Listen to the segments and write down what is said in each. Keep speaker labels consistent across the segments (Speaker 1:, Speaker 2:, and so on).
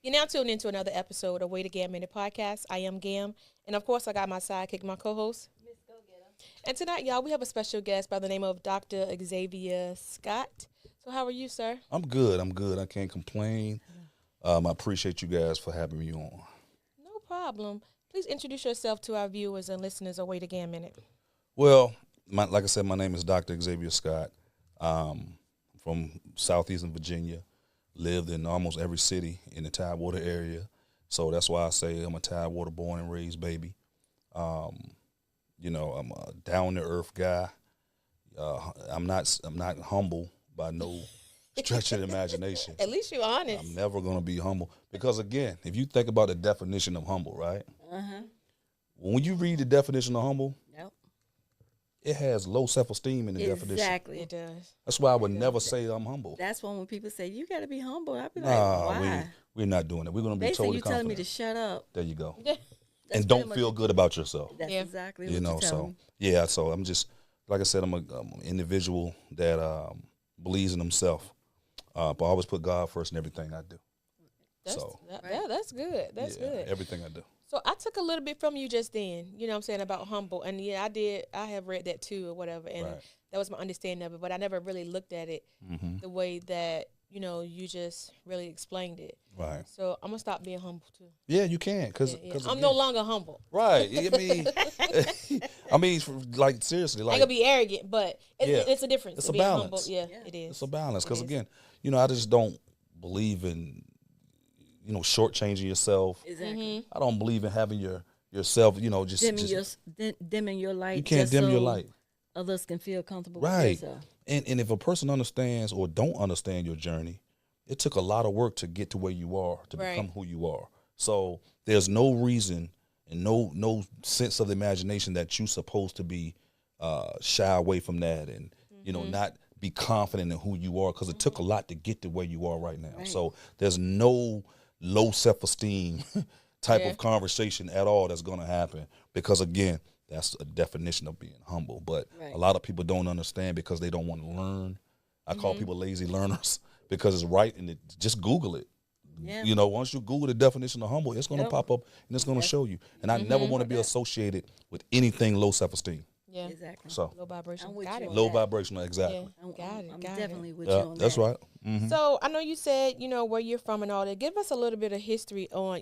Speaker 1: You're now tuned into another episode of Gam and Mz Podcast. I am Gam, and of course, I got my sidekick, my co-host, Mz Gogetta. And tonight, y'all, we have a special guest by the name of Dr. Xavier Scott. So, how are you, sir?
Speaker 2: I'm good. I can't complain. I appreciate you guys for having me on.
Speaker 1: No problem. Please introduce yourself to our viewers and listeners of Gam Minute.
Speaker 2: Well, like I said, my name is Dr. Xavier Scott. From southeastern Virginia. Lived in almost every city in the Tidewater area. So that's why I say I'm a Tidewater born and raised baby. I'm a down-to-earth guy. I'm not humble by no stretch of the imagination.
Speaker 1: At least you're honest.
Speaker 2: I'm never going to be humble. Because, again, if you think about the definition of humble, right?
Speaker 3: Uh-huh.
Speaker 2: When you read the definition of humble,
Speaker 3: Yep.
Speaker 2: it has low self-esteem in the definition.
Speaker 3: Exactly.
Speaker 1: It does.
Speaker 2: That's why I would never say I'm humble.
Speaker 3: That's when people say, you got to be humble. I'd be like,
Speaker 2: Nah,
Speaker 3: why?
Speaker 2: we're not doing that. We're going to be
Speaker 3: They say
Speaker 2: totally
Speaker 3: you telling
Speaker 2: confident.
Speaker 3: me to shut up.
Speaker 2: There you go.
Speaker 3: That's
Speaker 2: And
Speaker 3: pretty
Speaker 2: don't
Speaker 3: much-
Speaker 2: feel good about yourself.
Speaker 3: That's
Speaker 1: Yeah.
Speaker 3: exactly
Speaker 2: You
Speaker 3: what
Speaker 2: know,
Speaker 3: you're telling
Speaker 2: so
Speaker 3: me.
Speaker 2: yeah, so I'm just, like I said, I'm an individual that believes in himself, but I always put God first in everything I do.
Speaker 1: That's,
Speaker 2: So
Speaker 1: that's good. That's
Speaker 2: yeah,
Speaker 1: good.
Speaker 2: everything I do.
Speaker 1: So I took a little bit from you just then, you know what I'm saying, about humble. And yeah, I did. I have read that too or whatever. And
Speaker 2: Right.
Speaker 1: that was my understanding of it. But I never really looked at it
Speaker 2: Mm-hmm.
Speaker 1: the way that, you just really explained it.
Speaker 2: Right.
Speaker 1: So I'm going to stop being humble too.
Speaker 2: Yeah, you can, because
Speaker 1: Yeah. I'm no longer humble.
Speaker 2: right. I mean, like seriously,
Speaker 1: I
Speaker 2: like
Speaker 1: ain't going to be arrogant, but
Speaker 2: Yeah.
Speaker 1: it's a difference.
Speaker 2: It's
Speaker 1: to
Speaker 2: a
Speaker 1: being
Speaker 2: balance.
Speaker 1: humble. Yeah,
Speaker 3: Yeah.
Speaker 1: it is.
Speaker 2: it's a balance.
Speaker 1: It
Speaker 2: Because
Speaker 1: is.
Speaker 2: again, I just don't believe in, shortchanging yourself.
Speaker 3: Exactly.
Speaker 2: I don't believe in having yourself, just
Speaker 3: Dimming your light.
Speaker 2: you can't
Speaker 3: just
Speaker 2: dim your
Speaker 3: so
Speaker 2: light.
Speaker 3: Others can feel comfortable
Speaker 2: Right.
Speaker 3: with themselves.
Speaker 2: And if a person understands or don't understand your journey, it took a lot of work to get to where you are, to
Speaker 1: Right.
Speaker 2: become who you are. So there's no reason and no sense of the imagination that you're supposed to be shy away from that and, not be confident in who you are, because it took a lot to get to where you are right now.
Speaker 3: Right.
Speaker 2: So there's no low self-esteem type
Speaker 1: Yeah.
Speaker 2: of conversation at all that's going to happen, because, again, that's a definition of being humble. But
Speaker 3: Right.
Speaker 2: a lot of people don't understand because they don't want to learn. I
Speaker 1: Mm-hmm.
Speaker 2: call people lazy learners because it's right, and just Google it.
Speaker 3: Yeah.
Speaker 2: Once you Google the definition of humble, it's going to
Speaker 3: Yep.
Speaker 2: pop up and it's going to show you. And I never want to be associated with anything low self-esteem.
Speaker 1: Yeah.
Speaker 3: Exactly.
Speaker 2: So
Speaker 1: Low vibration.
Speaker 3: I'm with
Speaker 1: Got
Speaker 3: you
Speaker 1: it.
Speaker 3: on
Speaker 2: low
Speaker 3: that.
Speaker 2: vibrational, exactly.
Speaker 1: Yeah.
Speaker 3: I'm,
Speaker 1: Got it.
Speaker 3: I'm
Speaker 1: got
Speaker 3: definitely with
Speaker 2: Yeah,
Speaker 3: you on
Speaker 2: that's
Speaker 3: that.
Speaker 2: right. Mhm.
Speaker 1: So I know you said, where you're from and all that. Give us a little bit of history on,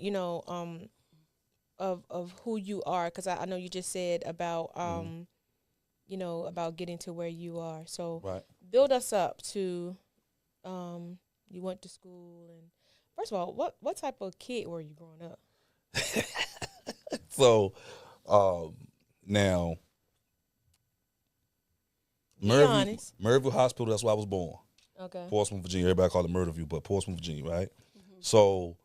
Speaker 1: of who you are, because I know you just said about, about getting to where you are. So
Speaker 2: Right.
Speaker 1: build us up to, you went to school, and first of all, what type of kid were you growing up?
Speaker 2: So now,
Speaker 1: Be honest.
Speaker 2: Murrayville Hospital, that's where I was born.
Speaker 1: Okay.
Speaker 2: Portsmouth, Virginia. Everybody call it Murderview, but Portsmouth, Virginia, right?
Speaker 3: Mm-hmm.
Speaker 2: So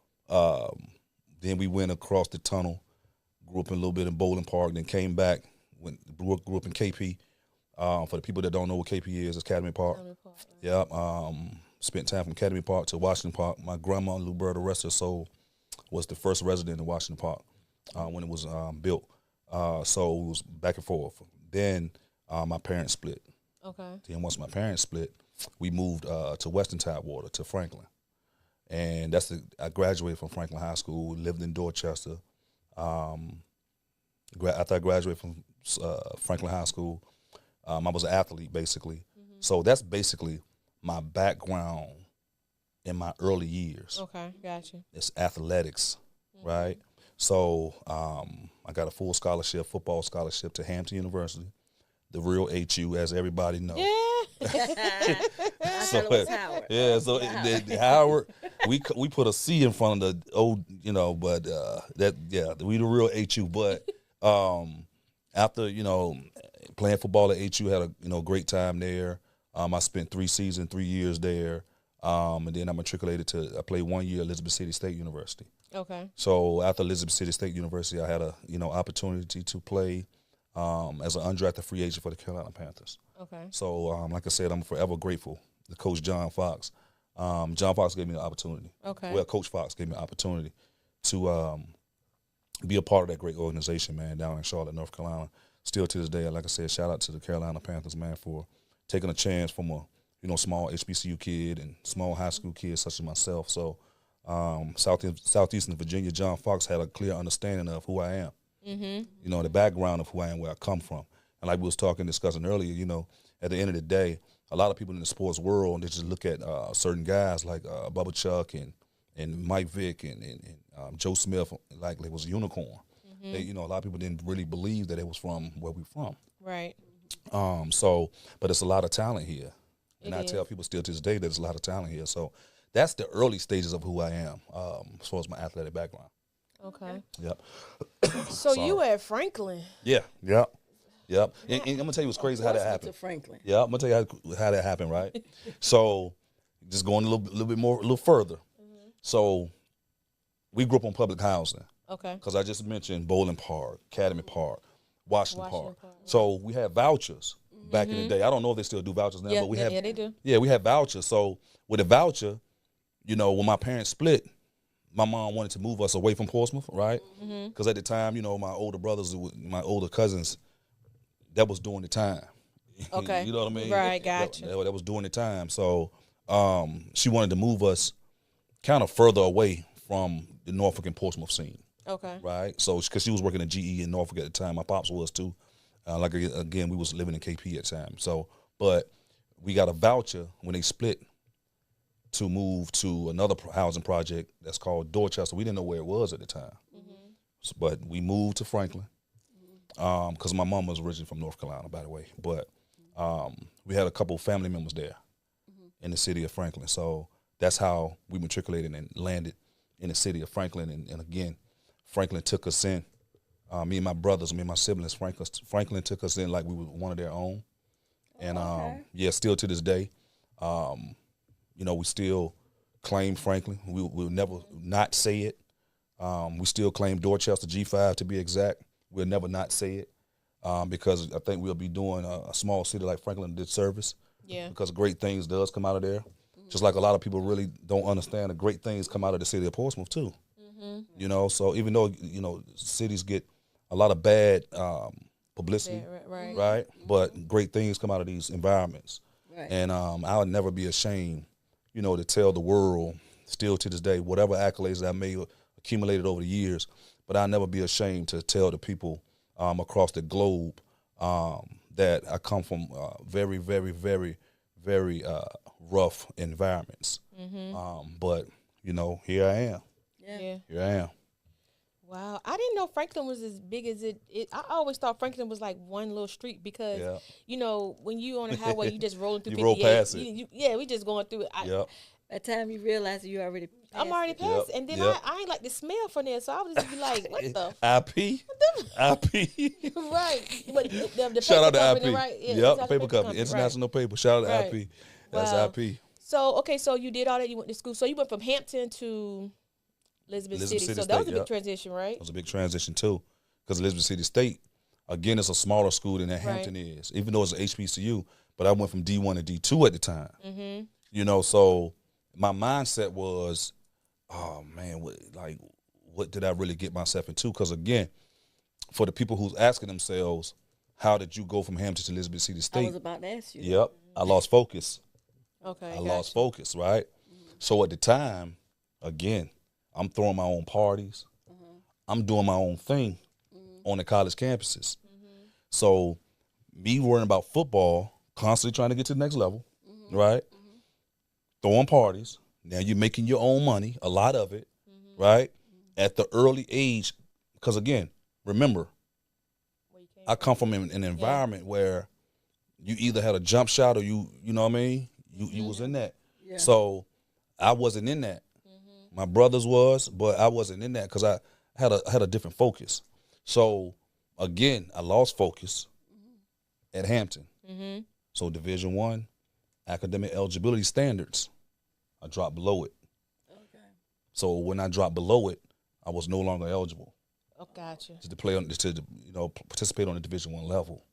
Speaker 2: then we went across the tunnel, grew up in a little bit in Bowling Park, then came back, grew up in KP. For the people that don't know what KP is, it's Academy Park. Yeah. Spent time from Academy Park to Washington Park. My grandma, Luberta, rest her soul, was the first resident in Washington Park when it was built. So it was back and forth. Then my parents split.
Speaker 1: Okay.
Speaker 2: Then once my parents split, we moved to Western Tidewater, to Franklin. And I graduated from Franklin High School, lived in Dorchester. After I graduated from Franklin High School, I was an athlete, basically.
Speaker 1: Mm-hmm.
Speaker 2: So that's basically my background in my early years.
Speaker 1: Okay. Gotcha.
Speaker 2: It's athletics, right? So I got a full scholarship, football scholarship to Hampton University, the real HU, as everybody knows.
Speaker 1: Yeah.
Speaker 3: I
Speaker 2: So,
Speaker 3: thought it was Howard.
Speaker 2: Yeah, so
Speaker 3: Wow.
Speaker 2: the Howard, we put a C in front of the old, but we the real HU. But after playing football at HU, had a great time there. I spent 3 seasons, 3 years there, and then I matriculated I played 1 year at Elizabeth City State University.
Speaker 1: Okay.
Speaker 2: So after Elizabeth City State University, I had a opportunity to play as an undrafted free agent for the Carolina Panthers.
Speaker 1: Okay.
Speaker 2: So like I said, I'm forever grateful to Coach John Fox. John Fox gave me the opportunity.
Speaker 1: Okay.
Speaker 2: Well, Coach Fox gave me the opportunity to be a part of that great organization, man, down in Charlotte, North Carolina. Still to this day, like I said, shout out to the Carolina Panthers, man, for taking a chance from a small HBCU kid and small high school kid such as myself. So Southeastern Virginia, John Fox had a clear understanding of who I am. You know, the background of who I am, where I come from. And like we was discussing earlier, you know, at the end of the day, a lot of people in the sports world, they just look at certain guys like Bubba Chuck and Mike Vick and Joe Smith like it was a unicorn. They, you know, a lot of people didn't really believe that it was from where we're from.
Speaker 1: Right.
Speaker 2: But it's a lot of talent here. And I tell people still to this day that there's a lot of talent here. So that's the early stages of who I am, as far as my athletic background.
Speaker 1: Okay.
Speaker 2: Yep.
Speaker 1: So you were at Franklin.
Speaker 2: Yeah. Yep. Yep. And I'm gonna tell you what's crazy how that happened.
Speaker 3: To Franklin.
Speaker 2: Yeah, I'm gonna tell you how that happened, right? So just going a little further. So we grew up on public housing.
Speaker 1: Okay.
Speaker 2: Because I just mentioned Bowling Park, Academy Park, Washington Park.
Speaker 1: Park.
Speaker 2: So we had vouchers back in the day. I don't know if they still do vouchers now, but we have.
Speaker 1: Yeah, they do.
Speaker 2: Yeah, we had vouchers. So with a voucher, you know, when my parents split, my mom wanted to move us away from Portsmouth, right? Because at the time, you know, my older brothers, my older cousins, that was during the time.
Speaker 1: Okay.
Speaker 2: You know what I mean?
Speaker 1: Right, gotcha.
Speaker 2: That was during the time. So she wanted to move us kind of further away from the Norfolk and Portsmouth scene.
Speaker 1: Okay.
Speaker 2: Right. So, because she was working at GE in Norfolk at the time, my pops was too. Like again, we was living in KP at the time. So, but we got a voucher when they split to move to another housing project that's called Dorchester. We didn't know where it was at the time, so, but we moved to Franklin because my mom was originally from North Carolina, by the way. But we had a couple family members there in the city of Franklin. So that's how we matriculated and landed in the city of Franklin. And again, Franklin took us in. Me and my brothers, me and my siblings, Franklin took us in like we were one of their own. And, yeah, still to this day, you know, we still claim Franklin. We'll never not say it. We still claim Dorchester, G5 to be exact. We'll never not say it because I think we'll be doing a small city like Franklin a disservice.
Speaker 1: Yeah.
Speaker 2: Because great things does come out of there. Just like a lot of people really don't understand, the great things come out of the city of Portsmouth too. You know, so even though, you know, cities get a lot of bad publicity, right? But great things come out of these environments. Right. And I'll never be ashamed, you know, to tell the world, still to this day, whatever accolades that I may have accumulated over the years, but I'll never be ashamed to tell the people across the globe that I come from very, very, very, very rough environments. But, you know, here I am.
Speaker 1: Yeah.
Speaker 2: Here I am.
Speaker 1: Wow. I didn't know Franklin was as big as it. I always thought Franklin was like one little street because, you know, when you on the highway, you just rolling through
Speaker 2: you
Speaker 1: 58.
Speaker 2: roll past it.
Speaker 1: Yeah, we just going through it.
Speaker 2: Yep.
Speaker 3: By the time you realize you already passed
Speaker 1: I'm already
Speaker 3: it.
Speaker 1: past. And then I ain't like the smell from there, so I would just be like, what the?
Speaker 2: IP? IP?
Speaker 1: Right. But the
Speaker 2: Shout out
Speaker 1: paper
Speaker 2: to
Speaker 1: company,
Speaker 2: IP.
Speaker 1: right? Yeah,
Speaker 2: Yep, paper company. International paper. Shout out to IP. That's
Speaker 1: Wow.
Speaker 2: IP.
Speaker 1: So, okay, so you did all that. You went to school. So you went from Hampton to Elizabeth City. So that was a big transition, right?
Speaker 2: It was a big transition, too, because Elizabeth City State, again, it's a smaller school than that Hampton is, even though it's an HBCU. But I went from D1 to D2 at the time. You know, so my mindset was, oh, man, what did I really get myself into? Because, again, for the people who's asking themselves, how did you go from Hampton to Elizabeth City State?
Speaker 3: I was about to ask you.
Speaker 2: Yep, I lost focus.
Speaker 1: Okay.
Speaker 2: I lost focus, right? So at the time, again, I'm throwing my own parties. I'm doing my own thing on the college campuses. So me worrying about football, constantly trying to get to the next level, right? Throwing parties. Now you're making your own money, a lot of it, right? At the early age, because again, remember, I come from an environment where you either had a jump shot or you know what I mean? You was in that. Yeah. So I wasn't in that. My brothers was, but I wasn't in that because I had a different focus. So again, I lost focus at Hampton. So Division I, academic eligibility standards, I dropped below it. Okay. So when I dropped below it, I was no longer eligible.
Speaker 1: Oh, gotcha.
Speaker 2: To play on, participate on the Division I level.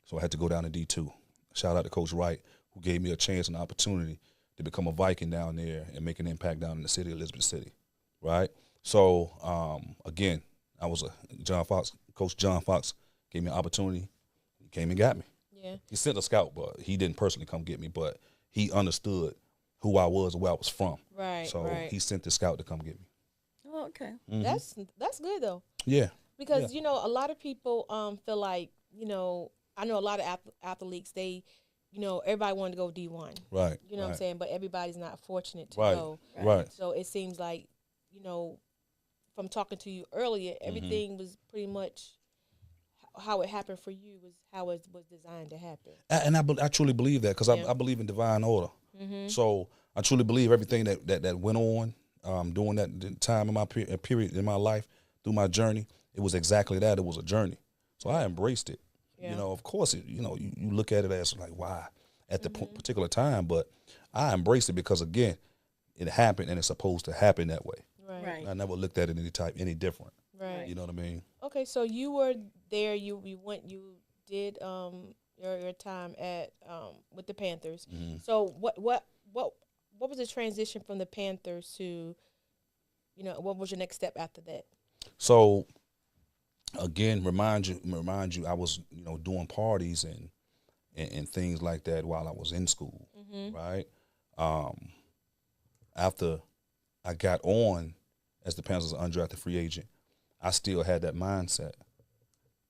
Speaker 2: So I had to go down to D2. Shout out to Coach Wright, who gave me a chance and opportunity to become a Viking down there and make an impact down in the city of Elizabeth City, right? So, again, I was Coach John Fox gave me an opportunity. He came and got me.
Speaker 1: Yeah.
Speaker 2: He sent a scout, but he didn't personally come get me, but he understood who I was and where I was from.
Speaker 1: Right.
Speaker 2: So
Speaker 1: right.
Speaker 2: he sent the scout to come get me.
Speaker 3: Oh, okay.
Speaker 2: Mhm.
Speaker 1: That's good though.
Speaker 2: Yeah.
Speaker 1: Because you know, a lot of people feel like, you know, I know a lot of athletes, they, you know, everybody wanted to go D1.
Speaker 2: Right.
Speaker 1: You know what I'm saying? But everybody's not fortunate to
Speaker 2: Right.
Speaker 1: go.
Speaker 2: Right.
Speaker 1: So it seems like, you know, from talking to you earlier, everything was pretty much how it happened for you was how it was designed to happen.
Speaker 2: And I truly believe that because I believe in divine order. So I truly believe everything that went on during that time in my period in my life, through my journey, it was exactly that. It was a journey. So I embraced it. Yeah. You know, of course, you look at it as like, why at the particular time, but I embraced it because, again, it happened and it's supposed to happen that way.
Speaker 3: Right.
Speaker 2: I never looked at it any different.
Speaker 1: Right.
Speaker 2: You know what I mean? Okay,
Speaker 1: so you were there. You did your time at with the Panthers. So what was the transition from the Panthers to, you know, what was your next step after that? So
Speaker 2: again, remind you, I was, you know, doing parties and things like that while I was in school, right? After I got on as the Panthers undrafted free agent, I still had that mindset,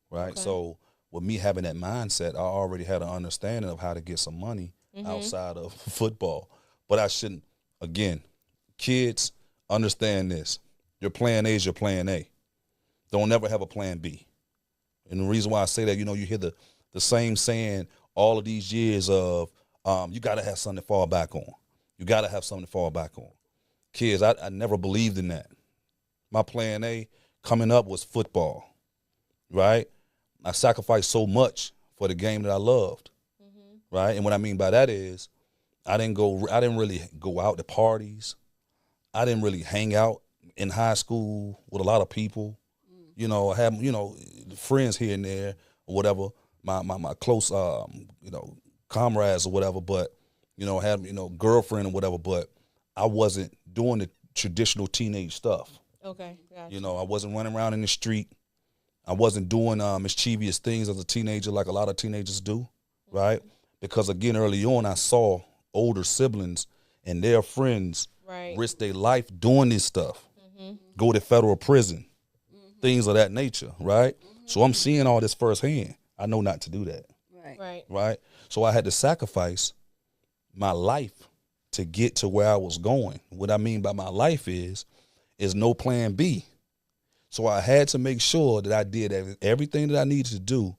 Speaker 2: right? Okay. So with me having that mindset, I already had an understanding of how to get some money outside of football. But I shouldn't, again, kids, understand this. Your plan A is your plan A. Don't ever have a plan B. And the reason why I say that, you know, you hear the same saying all of these years of you got to have something to fall back on. You got to have something to fall back on. Kids, I never believed in that. My plan A coming up was football, right? I sacrificed so much for the game that I loved, right? And what I mean by that is I didn't really go out to parties. I didn't really hang out in high school with a lot of people. You know, I have, you know, friends here and there or whatever, my close, you know, comrades or whatever, but, you know, have, you know, girlfriend or whatever, but I wasn't doing the traditional teenage stuff.
Speaker 1: Okay, gotcha.
Speaker 2: You know, I wasn't running around in the street. I wasn't doing mischievous things as a teenager like a lot of teenagers do, right? Because, again, early on I saw older siblings and their friends risk their life doing this stuff, go to federal prison, things of that nature, right? So I'm seeing all this firsthand. I know not to do that. Right. So I had to sacrifice my life to get to where I was going. What I mean by my life is no plan B. So I had to make sure that I did everything that I needed to do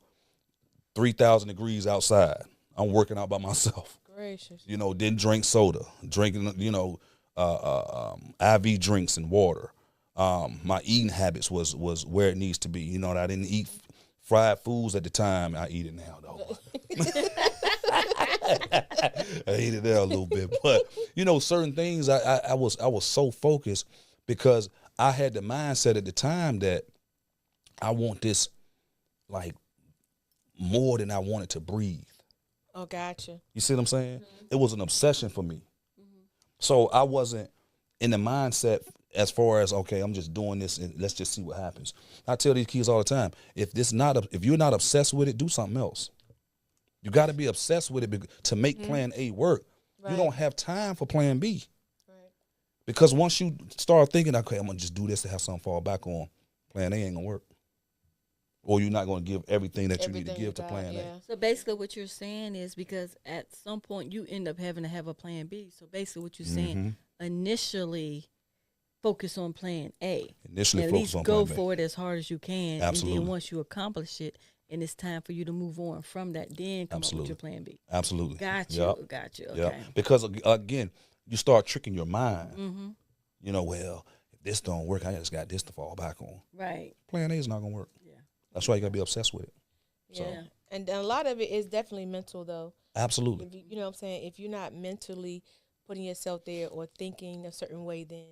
Speaker 2: 3,000 degrees outside. I'm working out by myself.
Speaker 1: Gracious.
Speaker 2: You know, didn't drink soda, drinking, you know, IV drinks and water. My eating habits was where it needs to be. You know, I didn't eat fried foods at the time. I eat it now, though. I eat it now a little bit. But, you know, certain things I was so focused because I had the mindset at the time that I want this, like, more than I wanted to breathe.
Speaker 1: Oh, gotcha.
Speaker 2: You see what I'm saying? It was an obsession for me. So I wasn't in the mindset as far as, okay, I'm just doing this and let's just see what happens. I tell these kids all the time, if you're not obsessed with it, do something else. You got to be obsessed with it to make plan A work. You don't have time for plan B. Because once you start thinking, okay, I'm going to just do this to have something fall back on, plan A ain't going to work. Or you're not going to give everything that you need to give to plan A.
Speaker 3: So basically what you're saying is because at some point you end up having to have a plan B. So basically what you're saying, initially focus on plan A.
Speaker 2: Initially
Speaker 3: and
Speaker 2: focus on
Speaker 3: plan A. At least
Speaker 2: go
Speaker 3: for it as hard as you can.
Speaker 2: Absolutely.
Speaker 3: And then once you accomplish it, and it's time for you to move on from that, then come up with your plan B.
Speaker 2: Absolutely.
Speaker 3: Got you. Okay.
Speaker 2: Yep. Because, again, you start tricking your mind. You know, well, if this don't work, I just got this to fall back on.
Speaker 3: Right.
Speaker 2: Plan A is not going to work. Yeah. That's why you got to be obsessed with it.
Speaker 1: Yeah. So. And a lot of it is definitely mental, though.
Speaker 2: Absolutely.
Speaker 1: If you know what I'm saying? If you're not mentally putting yourself there or thinking a certain way, then,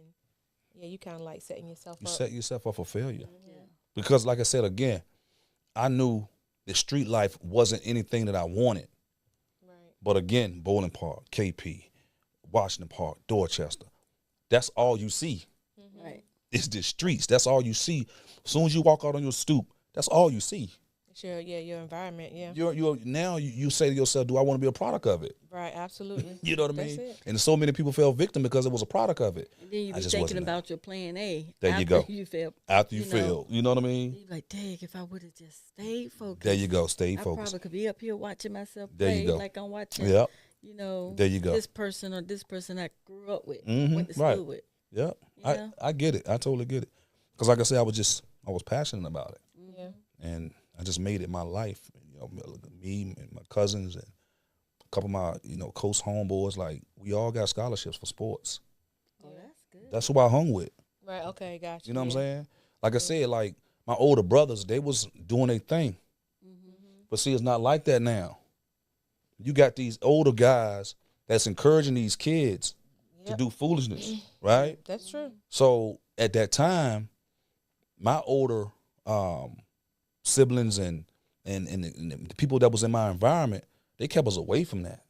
Speaker 1: yeah, you kind of like setting yourself up.
Speaker 2: You set yourself up for failure. Yeah. Because, like I said, again, I knew the street life wasn't anything that I wanted. Right. But, again, Bowling Park, KP, Washington Park, Dorchester, that's all you see.
Speaker 3: Right.
Speaker 2: It's the streets. That's all you see. As soon as you walk out on your stoop, that's all you see.
Speaker 1: Sure, yeah, your environment, yeah.
Speaker 2: You say to yourself, do I want to be a product of it?
Speaker 1: Right, absolutely.
Speaker 2: You know what I
Speaker 1: That's
Speaker 2: mean?
Speaker 1: it.
Speaker 2: And so many people fell victim because it was a product of it.
Speaker 3: And then you
Speaker 2: I
Speaker 3: be
Speaker 2: just
Speaker 3: thinking
Speaker 2: wasn't
Speaker 3: about your plan A.
Speaker 2: There
Speaker 3: after
Speaker 2: you go.
Speaker 3: You fail.
Speaker 2: After you fail. You know what I mean?
Speaker 3: You be like, dang, if I would have just stayed focused.
Speaker 2: There you go. Stay
Speaker 3: I
Speaker 2: focused.
Speaker 3: probably could be up here watching myself
Speaker 2: There
Speaker 3: play
Speaker 2: you go.
Speaker 3: like I'm watching,
Speaker 2: Yep.
Speaker 3: there
Speaker 2: you go.
Speaker 3: this person or this person I grew up with,
Speaker 2: Mhm,
Speaker 3: went to
Speaker 2: right.
Speaker 3: school with.
Speaker 2: Yep.
Speaker 3: You know?
Speaker 2: I get it. I totally get it. Because like I said, I was passionate about it.
Speaker 1: Yeah.
Speaker 2: And I just made it my life. Me and my cousins and a couple of my, close homeboys, like, we all got scholarships for sports.
Speaker 3: Oh, that's good.
Speaker 2: That's who I hung with.
Speaker 1: Right, okay, gotcha.
Speaker 2: You know what I'm saying? Like I said, like, my older brothers, they was doing their thing. But see, it's not like that now. You got these older guys that's encouraging these kids to do foolishness, right?
Speaker 1: That's true.
Speaker 2: So at that time, my older siblings and the people that was in my environment, they kept us away from that.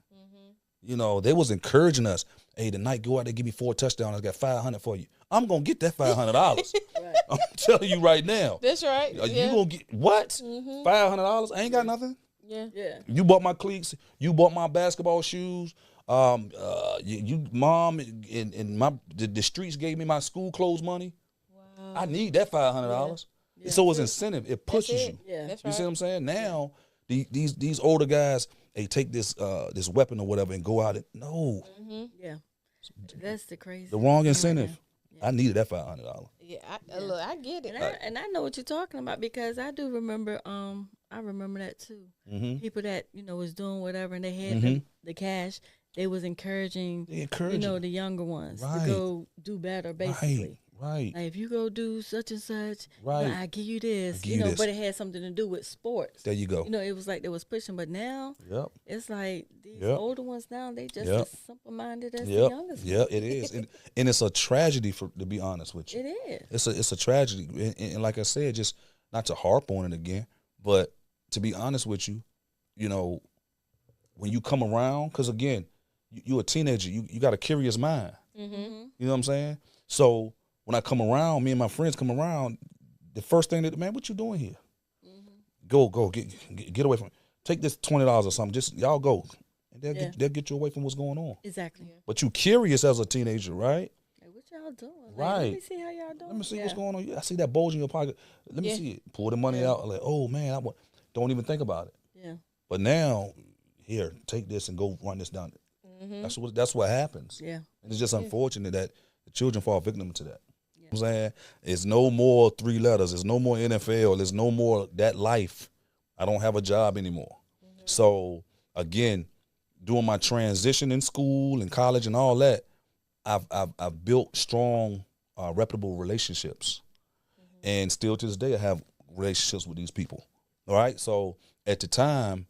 Speaker 2: They was encouraging us. Hey, tonight, go out there, give me 4 touchdowns. I got $500 for you. I'm gonna get that $500.
Speaker 3: Right.
Speaker 2: I'm telling you right now.
Speaker 1: That's right.
Speaker 2: You gonna get what? $500? I ain't got nothing.
Speaker 1: Yeah.
Speaker 3: Yeah.
Speaker 2: You bought my cleats. You bought my basketball shoes. You mom and the streets gave me my school clothes money.
Speaker 1: Wow.
Speaker 2: I need that $500.
Speaker 3: Yeah.
Speaker 2: So it's incentive. It pushes you.
Speaker 3: Yeah.
Speaker 1: That's
Speaker 2: You
Speaker 1: right.
Speaker 2: see what I'm saying? Now these older guys, they take this weapon or whatever and go out and
Speaker 3: Yeah. That's the crazy.
Speaker 2: the wrong
Speaker 3: thing right
Speaker 2: incentive.
Speaker 3: there.
Speaker 2: I needed that $500.
Speaker 1: Yeah, look, I get it.
Speaker 3: And I know what you're talking about because I do remember. I remember that too. People that was doing whatever and they had the cash. They was encouraging.
Speaker 2: They encourage you.
Speaker 3: The younger ones
Speaker 2: Right.
Speaker 3: to go do better. Basically,
Speaker 2: Right.
Speaker 3: like if you go do such and such,
Speaker 2: Right.
Speaker 3: I give you this.
Speaker 2: give you this.
Speaker 3: But it had something to do with sports.
Speaker 2: There you go.
Speaker 3: It was like they was pushing. But now
Speaker 2: Yep.
Speaker 3: it's like these
Speaker 2: Yep.
Speaker 3: older ones now they just
Speaker 2: Yep.
Speaker 3: as simple minded as the
Speaker 2: Yep.
Speaker 3: youngest.
Speaker 2: Yeah, it is. And it's a tragedy to be honest with you.
Speaker 3: It is.
Speaker 2: It's a tragedy. And like I said, just not to harp on it again, but to be honest with you, when you come around, because again, you're a teenager, you got a curious mind. You know what I'm saying? So when I come around, me and my friends come around, the first thing man, what you doing here? Go, get away from it. Take this $20 or something. Just y'all go. And they'll get you away from what's going on.
Speaker 3: Exactly.
Speaker 2: But you curious as a teenager, right?
Speaker 3: Like, what y'all doing? Like,
Speaker 2: Right.
Speaker 3: let me see how y'all doing.
Speaker 2: Let me see what's going on. I see that bulge in your pocket. Let me see it. Pull the money out. Like, oh man, don't even think about it.
Speaker 3: Yeah. But
Speaker 2: But now, here, take this and go run this down. That's what happens.
Speaker 3: Yeah.
Speaker 2: And it's just unfortunate that the children fall victim to that. You know what I'm saying? It's no more 3 letters. It's no more NFL. There's no more that life. I don't have a job anymore. So again, doing my transition in school and college and all that, I've built strong, reputable relationships, and still to this day I have relationships with these people. All right. So at the time,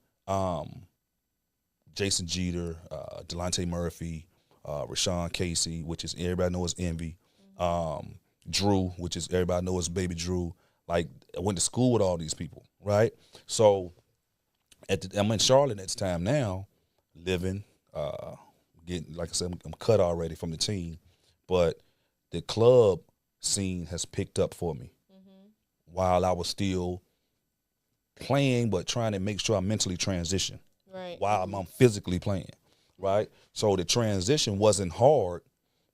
Speaker 2: Jason Jeter, Delonte Murphy, Rashawn Casey, which is everybody knows Envy, Drew, which is everybody knows Baby Drew. Like, I went to school with all these people, right? So I'm in Charlotte at this time now, living, getting, like I said, I'm cut already from the team, but the club scene has picked up for me while I was still playing, but trying to make sure I mentally transition while I'm physically playing, right? So the transition wasn't hard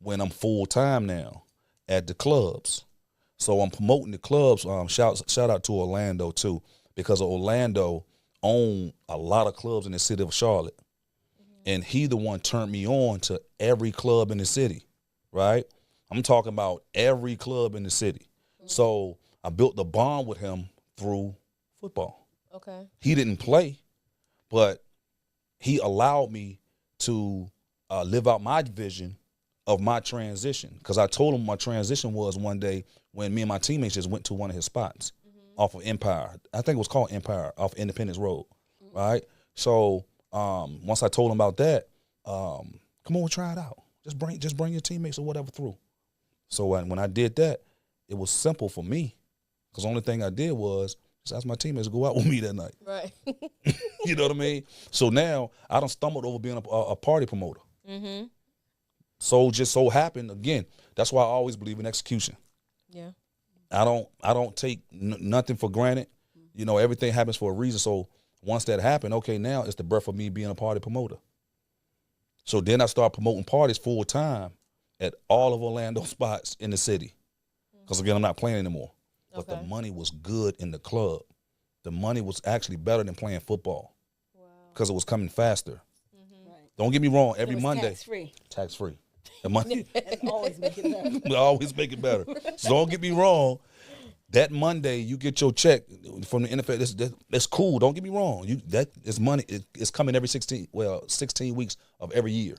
Speaker 2: when I'm full-time now at the clubs. So I'm promoting the clubs. Shout out to Orlando, too, because Orlando owned a lot of clubs in the city of Charlotte. And he the one turned me on to every club in the city, right? I'm talking about every club in the city. So I built the bond with him through football.
Speaker 1: Okay.
Speaker 2: He didn't play, but he allowed me to live out my vision of my transition, because I told him my transition was one day when me and my teammates just went to one of his spots off of Empire. I think it was called Empire off Independence Road, right? So once I told him about that, come on, we'll try it out. Just bring your teammates or whatever through. So when I did that, it was simple for me, because the only thing I did was just ask my teammates to go out with me that night.
Speaker 1: Right.
Speaker 2: You know what I mean? So now I done stumbled over being a party promoter. So just so happened, again, that's why I always believe in execution.
Speaker 1: Yeah.
Speaker 2: I don't take nothing for granted. You know, everything happens for a reason. So once that happened, okay, now it's the birth of me being a party promoter. So then I started promoting parties full time at all of Orlando spots in the city. Because again, I'm not playing anymore. But the money was good in the club. The money was actually better than playing football. Because it was coming faster. Don't get me wrong, every Monday.
Speaker 3: Tax-free.
Speaker 2: Tax-free. The money
Speaker 3: Always make it better.
Speaker 2: we always make it better. So don't get me wrong. That Monday you get your check from the NFL. That's cool. Don't get me wrong. That is money. It's coming every 16 weeks of every year.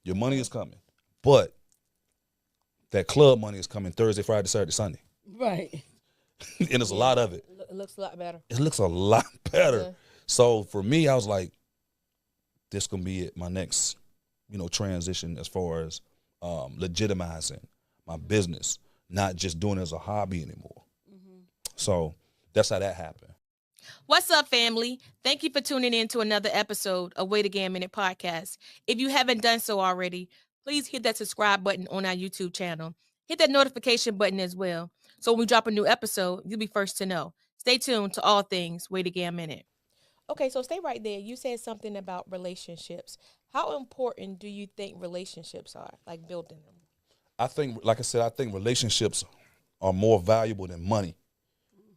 Speaker 2: Your money is coming, but that club money is coming Thursday, Friday, Saturday, Sunday.
Speaker 3: Right.
Speaker 2: And there's a lot of it.
Speaker 1: It looks a lot better.
Speaker 2: It looks a lot better.
Speaker 1: Yeah.
Speaker 2: So for me, I was like, this gonna be it. My next, transition as far as legitimizing my business, not just doing it as a hobby anymore. So that's how that happened.
Speaker 1: What's up, family? Thank you for tuning in to another episode of Gam and Mz Podcast. If you haven't done so already, please hit that subscribe button on our YouTube channel. Hit that notification button as well. So when we drop a new episode, you'll be first to know. Stay tuned to all things Gam and Mz. Okay, so stay right there. You said something about relationships. How important do you think relationships are, like building them?
Speaker 2: I think, like I said, I think relationships are more valuable than money.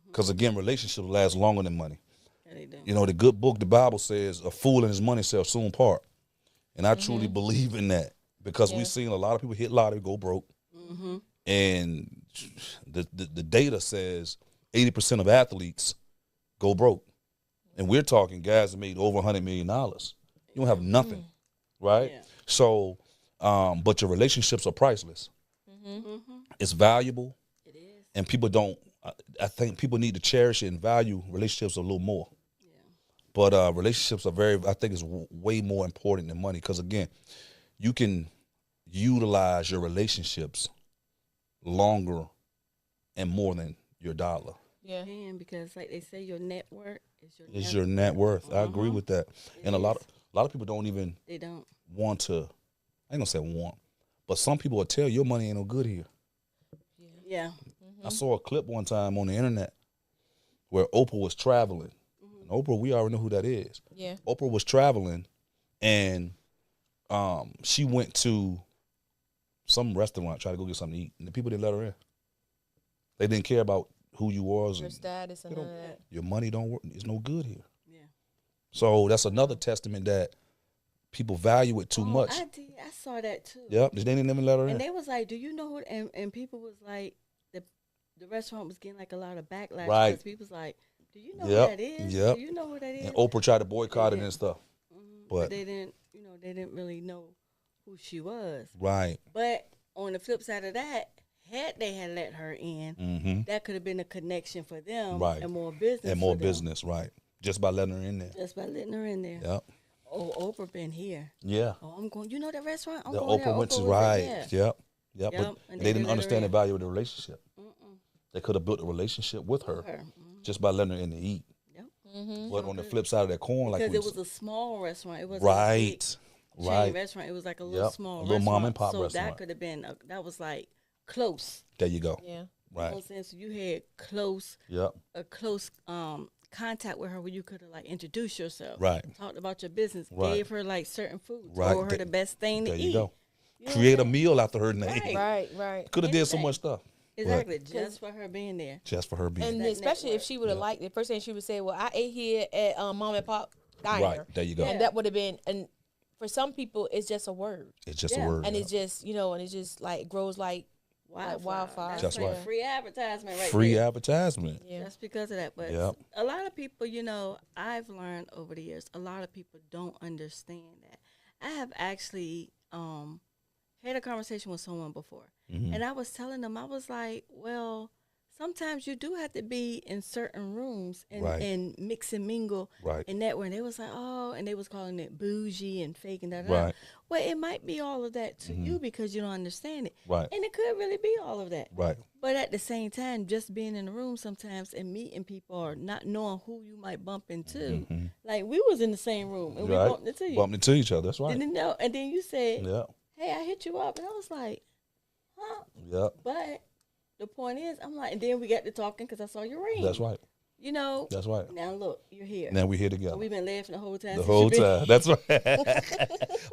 Speaker 2: Because, again, relationships last longer than money.
Speaker 3: Yeah, they do.
Speaker 2: The good book, the Bible says, a fool and his money shall soon part. And I truly believe in that because we've seen a lot of people hit lottery, go broke. And the data says 80% of athletes go broke. And we're talking guys that made over $100 million. You don't have nothing, right? Yeah. So, but your relationships are priceless. It's valuable.
Speaker 3: It is.
Speaker 2: And people don't, I think people need to cherish it and value relationships a little more. Yeah. But relationships are I think it's way more important than money because, again, you can utilize your relationships longer and more than your dollar.
Speaker 3: Yeah, because like they say, your net worth
Speaker 2: is your net worth. I agree with that. And a lot of people don't want to. I ain't gonna say want, but some people will tell you your money ain't no good here.
Speaker 3: Yeah.
Speaker 2: I saw a clip one time on the internet where Oprah was traveling. And Oprah, we already know who that is.
Speaker 1: Yeah.
Speaker 2: Oprah was traveling, and she went to some restaurant, tried to go get something to eat, and the people didn't let her in. They didn't care about who you was.
Speaker 1: Your status and all that.
Speaker 2: Your money don't work. It's no good here.
Speaker 3: Yeah.
Speaker 2: So that's another testament that people value it too much.
Speaker 3: I saw that too.
Speaker 2: Yep. They didn't even let her in.
Speaker 3: And they was like, do you know what? And people was like, the restaurant was getting like a lot of backlash.
Speaker 2: Right.
Speaker 3: Because people was like, do you know who that is?
Speaker 2: Yep.
Speaker 3: Do you know who that is?
Speaker 2: And Oprah tried to boycott it and stuff.
Speaker 3: But they didn't, they didn't really know who she was.
Speaker 2: Right.
Speaker 3: But on the flip side of that, had they had let her in, that could have been a connection for them,
Speaker 2: right?
Speaker 3: And more business.
Speaker 2: And more business, right? Just by letting her in there.
Speaker 3: Just by letting her in there.
Speaker 2: Yep.
Speaker 3: Oh, Oprah been here.
Speaker 2: Yeah.
Speaker 3: Oh, I'm going. You know that restaurant? I'm
Speaker 2: the
Speaker 3: going
Speaker 2: Oprah
Speaker 3: there.
Speaker 2: went to
Speaker 3: right.
Speaker 2: Yep. But they didn't understand the value of the relationship. They could have built a relationship with her just by letting her in to eat. Yep. But on the flip side of that coin,
Speaker 3: because it was a small restaurant. It was
Speaker 2: right.
Speaker 3: A chain restaurant. It was like a little small,
Speaker 2: little mom and pop restaurant.
Speaker 3: So that could have been. That was like close.
Speaker 2: There you go.
Speaker 1: Yeah.
Speaker 2: Right.
Speaker 3: You know what I'm saying? So you had close.
Speaker 2: Yep.
Speaker 3: A close contact with her where you could have like introduced yourself.
Speaker 2: Right.
Speaker 3: Talked about your business.
Speaker 2: Right.
Speaker 3: Gave her like certain foods.
Speaker 2: Right.
Speaker 3: Told her the best thing to eat.
Speaker 2: There you go.
Speaker 3: You
Speaker 2: create a meal after her name.
Speaker 1: Right.
Speaker 2: Could have did so much stuff.
Speaker 3: Exactly, just for her being there.
Speaker 2: Just for her being
Speaker 1: there. And especially if she would have liked it. First thing she would say, well, I ate here at Mom and Pop Diner.
Speaker 2: Right, there you go.
Speaker 1: And that would have been, and for some people, it's just a word.
Speaker 2: It's just a word.
Speaker 1: And it's just, and it's just like, grows like wildfire.
Speaker 3: That's like free advertisement right
Speaker 2: Free
Speaker 3: there.
Speaker 2: advertisement.
Speaker 3: Yeah. Just because of that. But a lot of people, I've learned over the years, a lot of people don't understand that. I have actually had a conversation with someone before. And I was telling them, I was like, well, sometimes you do have to be in certain rooms and mix and mingle in that way. And they was like, oh, and they was calling it bougie and fake and that.
Speaker 2: Right.
Speaker 3: Well, it might be all of that to you because you don't understand it.
Speaker 2: Right.
Speaker 3: And it could really be all of that.
Speaker 2: Right.
Speaker 3: But at the same time, just being in the room sometimes and meeting people or not knowing who you might bump into. Like we was in the same room and we bumped into you.
Speaker 2: Bumped into each other, that's right.
Speaker 3: And then you said, hey, I hit you up. And I was like, huh?
Speaker 2: Yeah.
Speaker 3: But the point is, I'm like, and then we got to talking because I saw your ring.
Speaker 2: That's right.
Speaker 3: You know.
Speaker 2: That's right.
Speaker 3: Now look, you're here.
Speaker 2: Now we're here together.
Speaker 3: So we've been laughing the whole time.
Speaker 2: The whole time. That's right.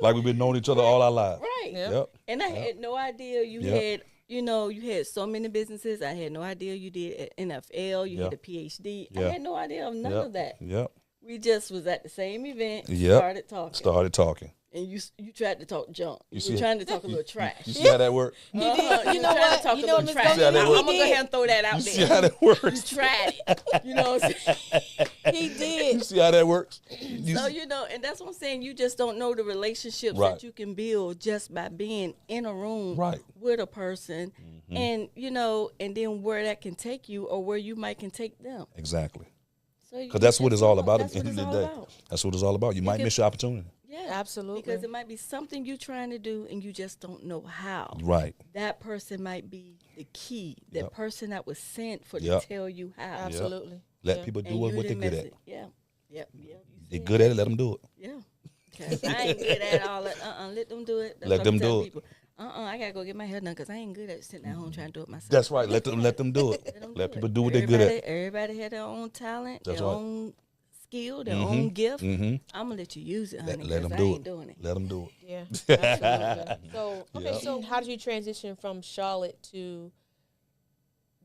Speaker 2: Like we've been knowing each other all our lives.
Speaker 3: Right.
Speaker 2: Yep.
Speaker 3: And I had no idea you had, you had so many businesses. I had no idea you did NFL. You had a PhD. I had no idea of none of that.
Speaker 2: Yep.
Speaker 3: We just was at the same event. Started talking. And you tried to talk junk. You were trying to talk a little trash.
Speaker 2: You see how that works?
Speaker 3: You know what? You tried to talk a little trash. I'm going to go ahead and throw that out there.
Speaker 2: You see how that works?
Speaker 3: You tried it. You know what I'm saying?
Speaker 1: He did.
Speaker 2: You see how that works?
Speaker 3: So, and that's what I'm saying. You just don't know the relationships that you can build just by being in a room with a person. And, and then where that can take you or where you might can take them.
Speaker 2: Exactly. Because that's what it's all about at the end of the day.
Speaker 3: About.
Speaker 2: That's what it's all about. You might miss your opportunity.
Speaker 3: Yeah,
Speaker 1: absolutely.
Speaker 3: Because it might be something you're trying to do and you just don't know how.
Speaker 2: Right.
Speaker 3: That person might be the key. That person that was sent for to tell you how.
Speaker 1: Absolutely.
Speaker 2: Let people do what they're good at.
Speaker 3: Yeah.
Speaker 2: They're good at it. Let them do it.
Speaker 3: Yeah. Because I ain't good at all that. Let them do it. That's
Speaker 2: let them do it.
Speaker 3: People. I gotta go get my hair done because I ain't good at sitting at home trying to do it myself.
Speaker 2: That's right. Let them do it. Let people do what they're good at.
Speaker 3: Everybody had their own talent, their own skill, their own gift. I'm gonna let you use it, honey.
Speaker 2: Let them do it. Let them do
Speaker 1: it. Yeah, absolutely. So how did you transition from Charlotte to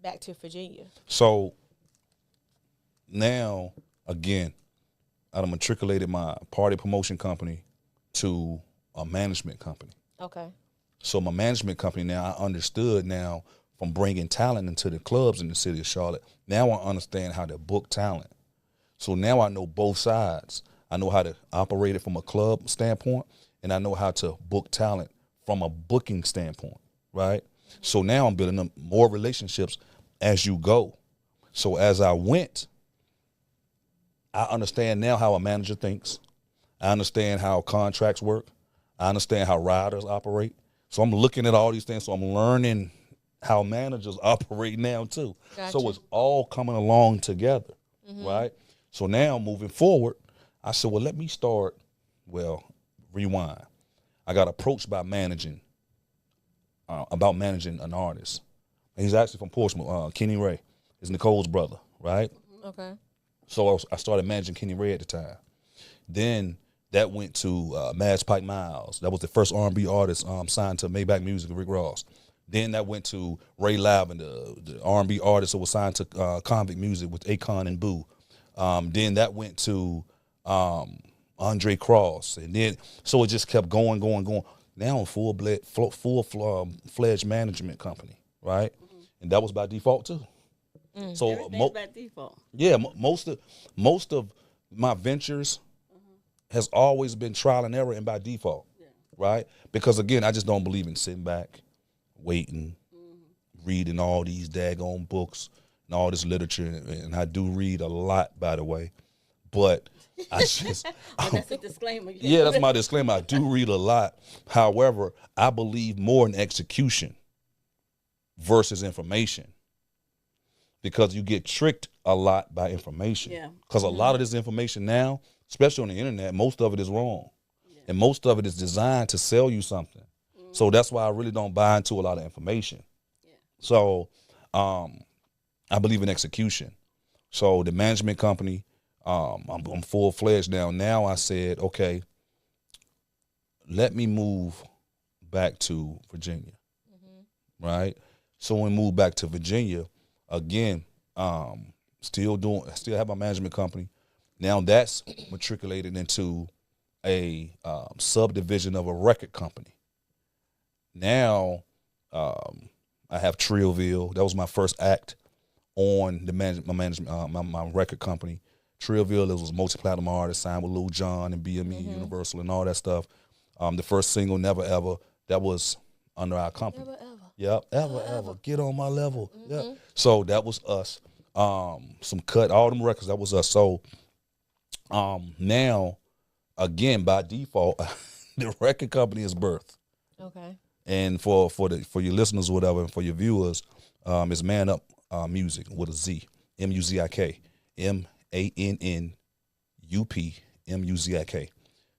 Speaker 1: back to Virginia?
Speaker 2: So now, again, I matriculated my party promotion company to a management company.
Speaker 1: Okay.
Speaker 2: So my management company now, I understood now from bringing talent into the clubs in the city of Charlotte. Now I understand how to book talent. So now I know both sides. I know how to operate it from a club standpoint, and I know how to book talent from a booking standpoint, right? So now I'm building up more relationships as you go. So as I went, I understand now how a manager thinks. I understand how contracts work. I understand how riders operate. So I'm looking at all these things. So I'm learning how managers operate now too. Gotcha. So it's all coming along together, right? So now moving forward, I said, well, let me start, rewind. I got approached by managing an artist. He's actually from Portsmouth, Kenny Ray. It's Nicole's brother, right?
Speaker 1: Okay.
Speaker 2: So I started managing Kenny Ray at the time. Then that went to Mad Pike Miles. That was the first R&B artist signed to Maybach Music and Rick Ross. Then that went to Ray Lavender, the R&B artist that was signed to Convict Music with Akon and Boo. Then that went to Andre Cross. And then, so it just kept going. Now I'm full-fledged management company, right? And that was by default too. So
Speaker 3: by default.
Speaker 2: Yeah, most of my ventures has always been trial and error and by default, right? Because again, I just don't believe in sitting back, waiting, reading all these daggone books and all this literature, and I do read a lot, by the way, but I just
Speaker 3: that's a disclaimer.
Speaker 2: Yeah, that's my disclaimer. I do read a lot. However, I believe more in execution versus information, because you get tricked a lot by information. Yeah. Because a lot of this information now, especially on the internet, most of it is wrong. Yeah. And most of it is designed to sell you something. So that's why I really don't buy into a lot of information. Yeah. So I believe in execution. So the management company, I'm full-fledged now. Now I said, okay, let me move back to Virginia, right? So when we moved back to Virginia, again, still have my management company. Now that's matriculated into a subdivision of a record company. Now I have Trillville. That was my first act on the my record company. Trillville was a multi-platinum artist, signed with Lil Jon and BME, Universal, and all that stuff. The first single, Never Ever, that was under our company.
Speaker 1: Never Ever.
Speaker 2: Yep, ever. Get on my level. Yeah. So that was us. Some cut, all them records, that was us. So now, again, by default, the record company is birthed. Okay. And for your listeners or whatever, and for your viewers, it's Man Up Music with a Z, MUZIK, MANNUP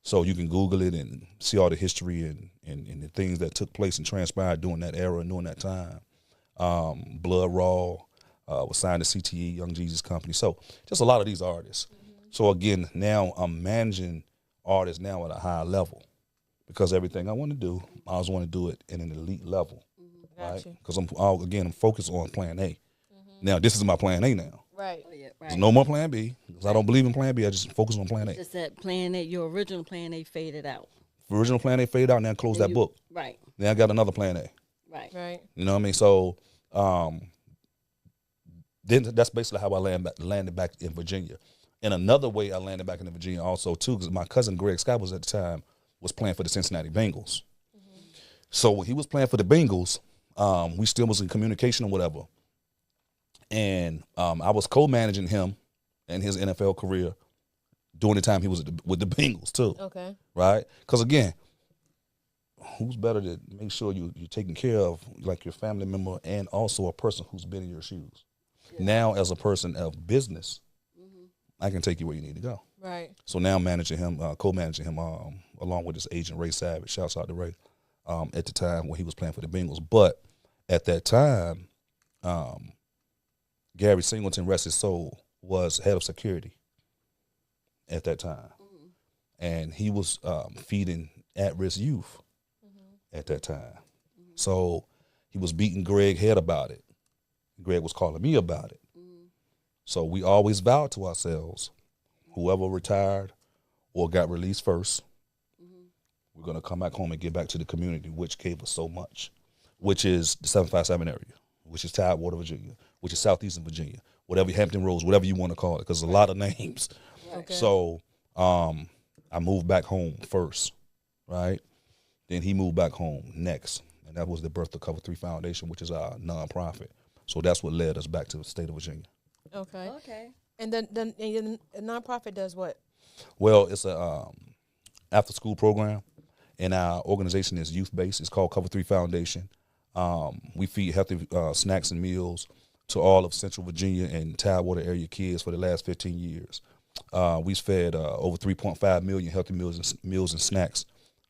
Speaker 2: So you can Google it and see all the history and the things that took place and transpired during that era and during that time. Blood Raw, was signed to CTE, Young Jesus Company. So just a lot of these artists. So again, now I'm managing artists now at a higher level because everything I want to do, I always want to do it in an elite level, right? Because I'm focused on plan A. Now this is my plan A now.
Speaker 1: Right.
Speaker 3: Oh, yeah, right.
Speaker 2: There's no more plan B because I don't believe in plan B. I just focus on plan A.
Speaker 3: Just that plan A, your original plan A faded out.
Speaker 2: Original plan A faded out. Now close that book.
Speaker 3: Right.
Speaker 2: Then I got another plan A.
Speaker 3: Right.
Speaker 2: You know what I mean? So then that's basically how I landed back in Virginia. And another way I landed back in Virginia also too, because my cousin Greg Scott was at the time was playing for the Cincinnati Bengals. So when he was playing for the Bengals, we still was in communication or whatever. And I was co-managing him and his NFL career during the time he was with the Bengals too.
Speaker 1: Okay.
Speaker 2: Right? Because again, who's better to make sure you're taking care of like your family member and also a person who's been in your shoes. Yeah. Now as a person of business, I can take you where you need to go.
Speaker 1: Right.
Speaker 2: So now I'm managing him, co-managing him along with his agent, Ray Savage. Shouts out to Ray at the time when he was playing for the Bengals. But at that time, Gary Singleton, rest his soul, was head of security at that time. And he was feeding at-risk youth at that time. So he was beating Greg's head about it. Greg was calling me about it. So we always vowed to ourselves, whoever retired or got released first, we're going to come back home and give back to the community, which gave us so much, which is the 757 area, which is Tidewater, Virginia, which is Southeastern Virginia, whatever, Hampton Roads, whatever you want to call it, because there's a lot of names.
Speaker 1: Okay.
Speaker 2: So I moved back home first, right? Then he moved back home next, and that was the birth of Cover 3 Foundation, which is our nonprofit. So that's what led us back to the state of Virginia.
Speaker 1: Okay. And then the nonprofit does what?
Speaker 2: Well, it's a after-school program, and our organization is youth-based. It's called Cover 3 Foundation. We feed healthy snacks and meals to all of Central Virginia and Tidewater area kids for the last 15 years. We've fed over 3.5 million healthy meals and snacks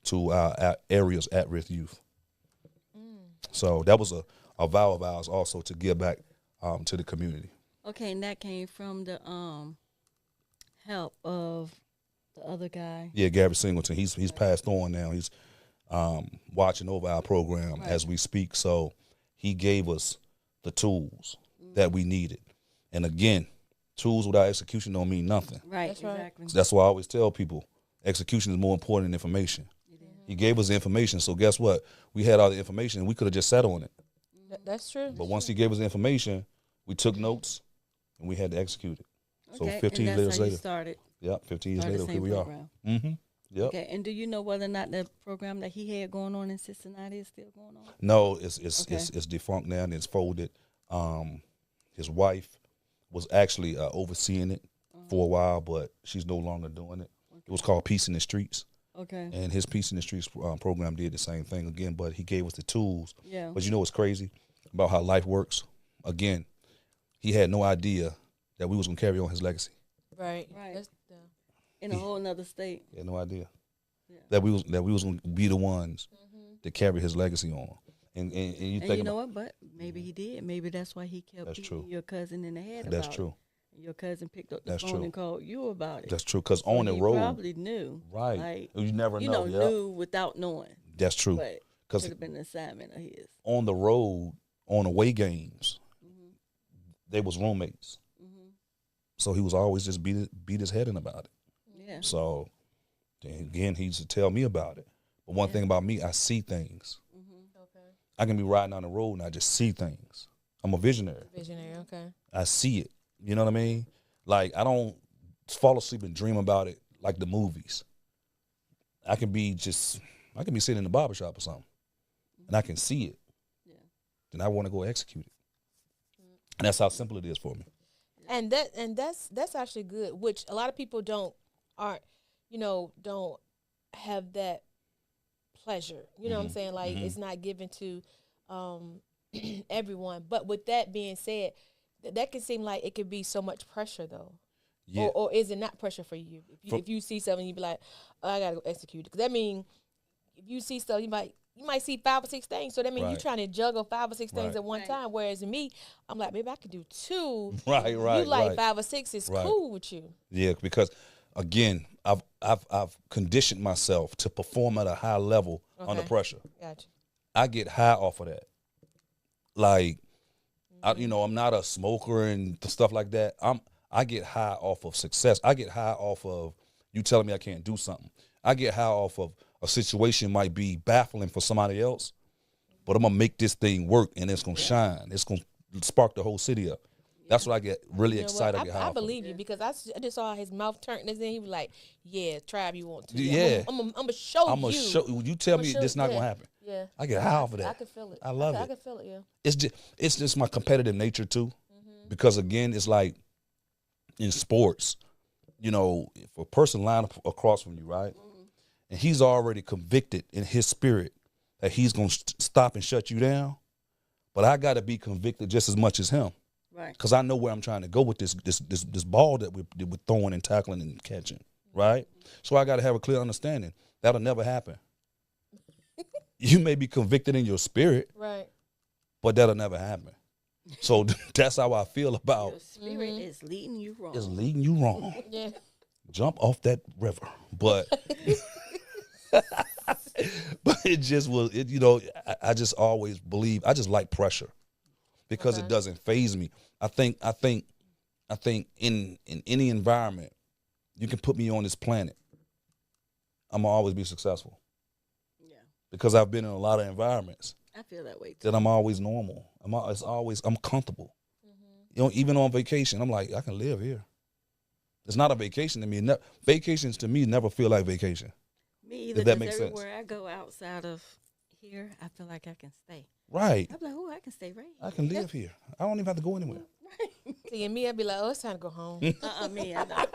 Speaker 2: to our area's at-risk youth. So that was a vow of ours also to give back to the community.
Speaker 3: Okay, and that came from the help of the other guy.
Speaker 2: Yeah, Gary Singleton. He's passed on now. He's watching over our program as we speak. So he gave us the tools that we needed. And again, tools without execution don't mean nothing.
Speaker 3: Right, exactly.
Speaker 2: So that's why I always tell people, execution is more important than information. He gave us the information, so guess what? We had all the information, and we could have just sat on it.
Speaker 1: That's true.
Speaker 2: But once he gave us the information, we took notes, and we had to execute it.
Speaker 3: Okay.
Speaker 2: So 15
Speaker 3: and
Speaker 2: years
Speaker 3: that's how
Speaker 2: later.
Speaker 3: You started.
Speaker 2: Yep, 15 years later, here we
Speaker 3: program.
Speaker 2: are. Yep.
Speaker 3: Okay, and do you know whether or not the program that he had going on in Cincinnati is still going on?
Speaker 2: No, it's defunct now, and it's folded. His wife was actually overseeing it for a while, but she's no longer doing it. It was called Peace in the Streets.
Speaker 3: Okay.
Speaker 2: And his Peace in the Streets program did the same thing again, but he gave us the tools.
Speaker 3: Yeah.
Speaker 2: But you know what's crazy about how life works? Again, he had no idea that we was going to carry on his legacy.
Speaker 1: Right.
Speaker 3: In a whole nother state.
Speaker 2: He had no idea that we was going to be the ones to carry his legacy on. And you think
Speaker 3: you know what? But maybe he did. Maybe that's why he kept beating your cousin in the head about it.
Speaker 2: That's true.
Speaker 3: Your cousin picked up the phone and called you about it.
Speaker 2: That's true. Because on the road,
Speaker 3: he probably knew.
Speaker 2: Right.
Speaker 3: Like,
Speaker 2: you never know.
Speaker 3: Knew without knowing.
Speaker 2: That's true.
Speaker 3: But it could have been an assignment of his.
Speaker 2: On the road, on away games, they was roommates. So he was always just beat his head in about it.
Speaker 3: Yeah.
Speaker 2: So then again, he used to tell me about it. But one thing about me, I see things.
Speaker 1: Okay.
Speaker 2: I can be riding down the road and I just see things. I'm a visionary.
Speaker 1: Okay.
Speaker 2: I see it. You know what I mean? Like, I don't fall asleep and dream about it like the movies. I can be sitting in the barbershop or something, and I can see it. Yeah. Then I want to go execute it. And that's how simple it is for me.
Speaker 1: And that's actually good, which a lot of people don't have that pleasure. You know what I'm saying? Like, it's not given to everyone. But with that being said, that can seem like it could be so much pressure, though. Yeah. Or is it not pressure for you? If you see something, you be like, oh, I got to go execute it. Because that means if you see stuff, you might, you might see 5 or 6 things. So that means
Speaker 2: Right.
Speaker 1: you're trying to juggle 5 or 6 things
Speaker 2: Right.
Speaker 1: at one time. Whereas me, I'm like, maybe I could do 2.
Speaker 2: Right,
Speaker 1: You like
Speaker 2: right.
Speaker 1: 5 or 6 is
Speaker 2: Right.
Speaker 1: cool with you.
Speaker 2: Yeah, because again, I've conditioned myself to perform at a high level under pressure.
Speaker 1: Gotcha.
Speaker 2: I get high off of that. Like, I'm not a smoker and stuff like that. I get high off of success. I get high off of you telling me I can't do something. I get high off of a situation might be baffling for somebody else, but I'm gonna make this thing work and it's gonna shine. It's gonna spark the whole city up. That's what I get really excited.
Speaker 1: I believe you because I just saw his mouth turn and then he was like, "Yeah, try if you want to."
Speaker 2: Yeah,
Speaker 1: I'm gonna show
Speaker 2: I'm gonna
Speaker 1: you.
Speaker 2: show you. Tell me this not gonna happen.
Speaker 1: Yeah,
Speaker 2: I get high off of that.
Speaker 1: I can feel it.
Speaker 2: I love it.
Speaker 1: I can feel it. Yeah.
Speaker 2: It's just my competitive nature too, because again, it's like in sports, if a person line up across from you, right, and he's already convicted in his spirit that he's gonna stop and shut you down, but I got to be convicted just as much as him.
Speaker 3: Right.
Speaker 2: Because I know where I'm trying to go with this ball that we're throwing and tackling and catching, right? So I got to have a clear understanding. That'll never happen. You may be convicted in your spirit,
Speaker 1: right,
Speaker 2: but that'll never happen. So that's how I feel about
Speaker 3: your spirit is leading you wrong.
Speaker 2: it's leading you wrong.
Speaker 1: yeah.
Speaker 2: Jump off that river, but but it just was. I just always believe. I just like pressure because it doesn't faze me. I think in any environment, you can put me on this planet, I'm gonna always be successful.
Speaker 3: Yeah.
Speaker 2: Because I've been in a lot of environments
Speaker 3: I feel that way too.
Speaker 2: that I'm always normal. I'm comfortable. Even on vacation, I'm like, I can live here. It's not a vacation to me. Vacations to me never feel like vacation.
Speaker 3: Me either.
Speaker 2: If that makes sense.
Speaker 3: Everywhere I go outside of here, I feel like I can stay.
Speaker 2: Right.
Speaker 3: I'm like, oh, I can stay right here.
Speaker 2: I can live here. I don't even have to go anywhere.
Speaker 1: See, and me, I'd be like, oh, it's time to go home.
Speaker 3: Me, I'd be like,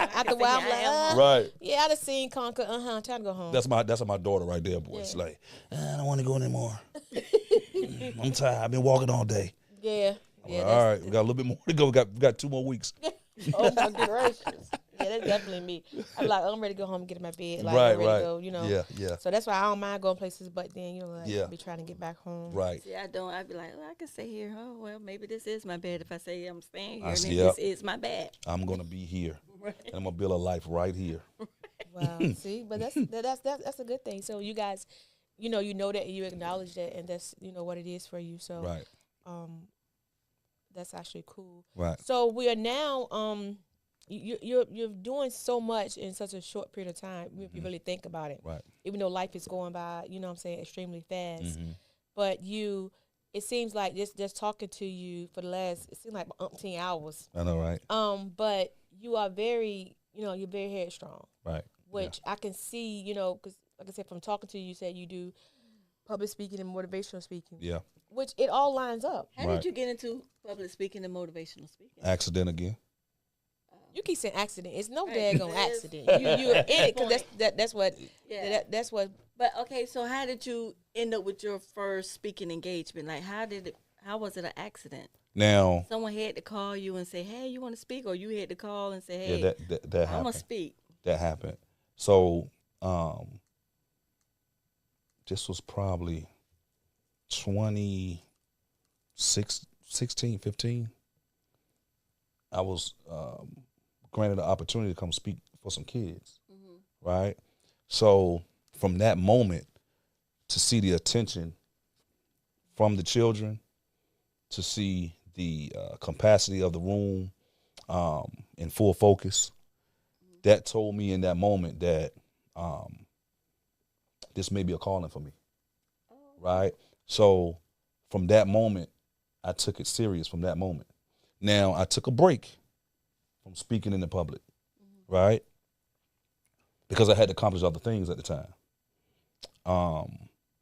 Speaker 1: After a while, I'm like,
Speaker 2: Right.
Speaker 1: yeah, I done seen Conquer. Time to go home.
Speaker 2: That's my daughter right there, boy.
Speaker 1: Yeah.
Speaker 2: It's like, I don't want to go anymore. I'm tired. I've been walking all day.
Speaker 1: Yeah.
Speaker 2: I'm like, all right, we got a little bit more to go. We got 2 more weeks.
Speaker 1: Oh my gracious. Yeah, that's definitely me. I'm like, I'm ready to go home and get in my bed. Like,
Speaker 2: Right,
Speaker 1: I'm ready
Speaker 2: right.
Speaker 1: to go,
Speaker 2: Yeah.
Speaker 1: So that's why I don't mind going places, but then,
Speaker 2: Yeah.
Speaker 1: be trying to get back home.
Speaker 2: Right.
Speaker 3: See, I don't. I'd be like, oh, I can stay here. Oh, well, maybe this is my bed. If I say I'm staying here, then
Speaker 2: yep.
Speaker 3: this is my bed.
Speaker 2: I'm gonna be here,
Speaker 3: Right.
Speaker 2: and I'm gonna build a life right here.
Speaker 1: Wow. See, but that's a good thing. So you guys, you know that and you acknowledge that, and that's what it is for you. So
Speaker 2: Right.
Speaker 1: That's actually cool.
Speaker 2: Right.
Speaker 1: So we are now you're doing so much in such a short period of time if you really think about it.
Speaker 2: Right.
Speaker 1: Even though life is going by, extremely fast.
Speaker 2: Mm-hmm.
Speaker 1: But it seems like just talking to you for the last, it seems like umpteen hours.
Speaker 2: I know, right?
Speaker 1: But you are very, you're very headstrong.
Speaker 2: Right.
Speaker 1: Which I can see, because like I said, from talking to you, you said you do public speaking and motivational speaking.
Speaker 2: Yeah.
Speaker 1: Which it all lines up.
Speaker 3: How did you get into public speaking and motivational speaking?
Speaker 2: Accident again.
Speaker 1: You keep saying accident. It's no
Speaker 3: Right.
Speaker 1: daggone accident. You're in it because that's what.
Speaker 3: Yeah.
Speaker 1: That's what.
Speaker 3: But okay, so how did you end up with your first speaking engagement? Like, how was it an accident?
Speaker 2: Now,
Speaker 3: Someone had to call you and say, "Hey, you want to speak?" Or you had to call and say,
Speaker 2: yeah,
Speaker 3: "Hey,
Speaker 2: that
Speaker 3: I'm
Speaker 2: happened.
Speaker 3: gonna speak."
Speaker 2: That happened. So, this was probably 16, 15. I was granted the opportunity to come speak for some kids, right? So from that moment to see the attention from the children, to see the capacity of the room in full focus, that told me in that moment that this may be a calling for me, right? So from that moment, I took it serious from that moment. Now, I took a break from speaking in the public, right? Because I had to accomplish other things at the time.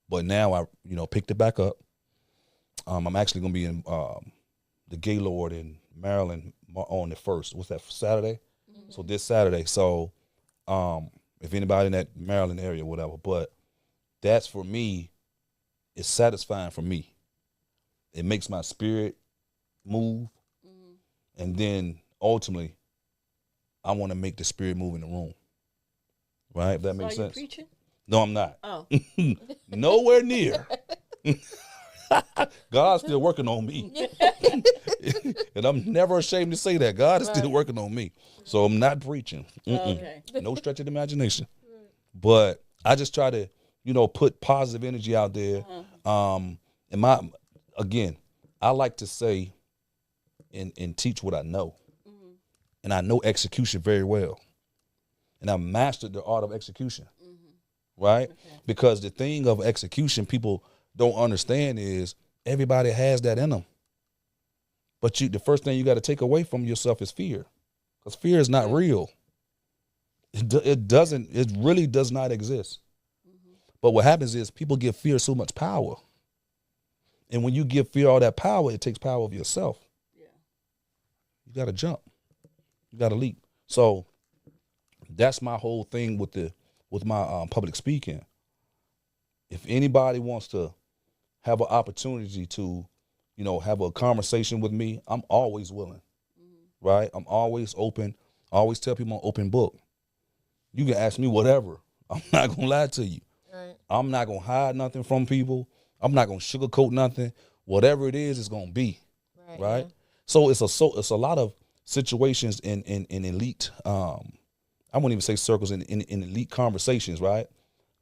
Speaker 2: But now I, picked it back up. I'm actually going to be in the Gaylord in Maryland on the 1st. What's that, Saturday? Mm-hmm. So this Saturday. So if anybody in that Maryland area, whatever. But that's for me, it's satisfying for me. It makes my spirit move. And then ultimately, I want to make the spirit move in the room. Right? If that makes sense.
Speaker 3: Are you preaching?
Speaker 2: No, I'm not.
Speaker 3: Oh.
Speaker 2: Nowhere near. God's still working on me. And I'm never ashamed to say that. God is still working on me. So I'm not preaching.
Speaker 3: Okay.
Speaker 2: No stretch of the imagination. But I just try to, put positive energy out there. And I like to say and teach what I know. And I know execution very well. And I mastered the art of execution. Right? Okay. Because the thing of execution people don't understand is everybody has that in them. But the first thing you got to take away from yourself is fear. Because fear is not real. It really does not exist. But what happens is people give fear so much power. And when you give fear all that power, it takes power of yourself. Yeah. You got to jump. You got to leap. So that's my whole thing with my public speaking. If anybody wants to have an opportunity to, have a conversation with me, I'm always willing, right? I'm always open. I always tell people I'm an open book. You can ask me whatever. I'm not going to lie to you. Right. I'm not going to hide nothing from people. I'm not going to sugarcoat nothing. Whatever it is, it's going to be, right? Yeah. So it's a lot of situations in elite, I won't even say circles, in elite conversations, right?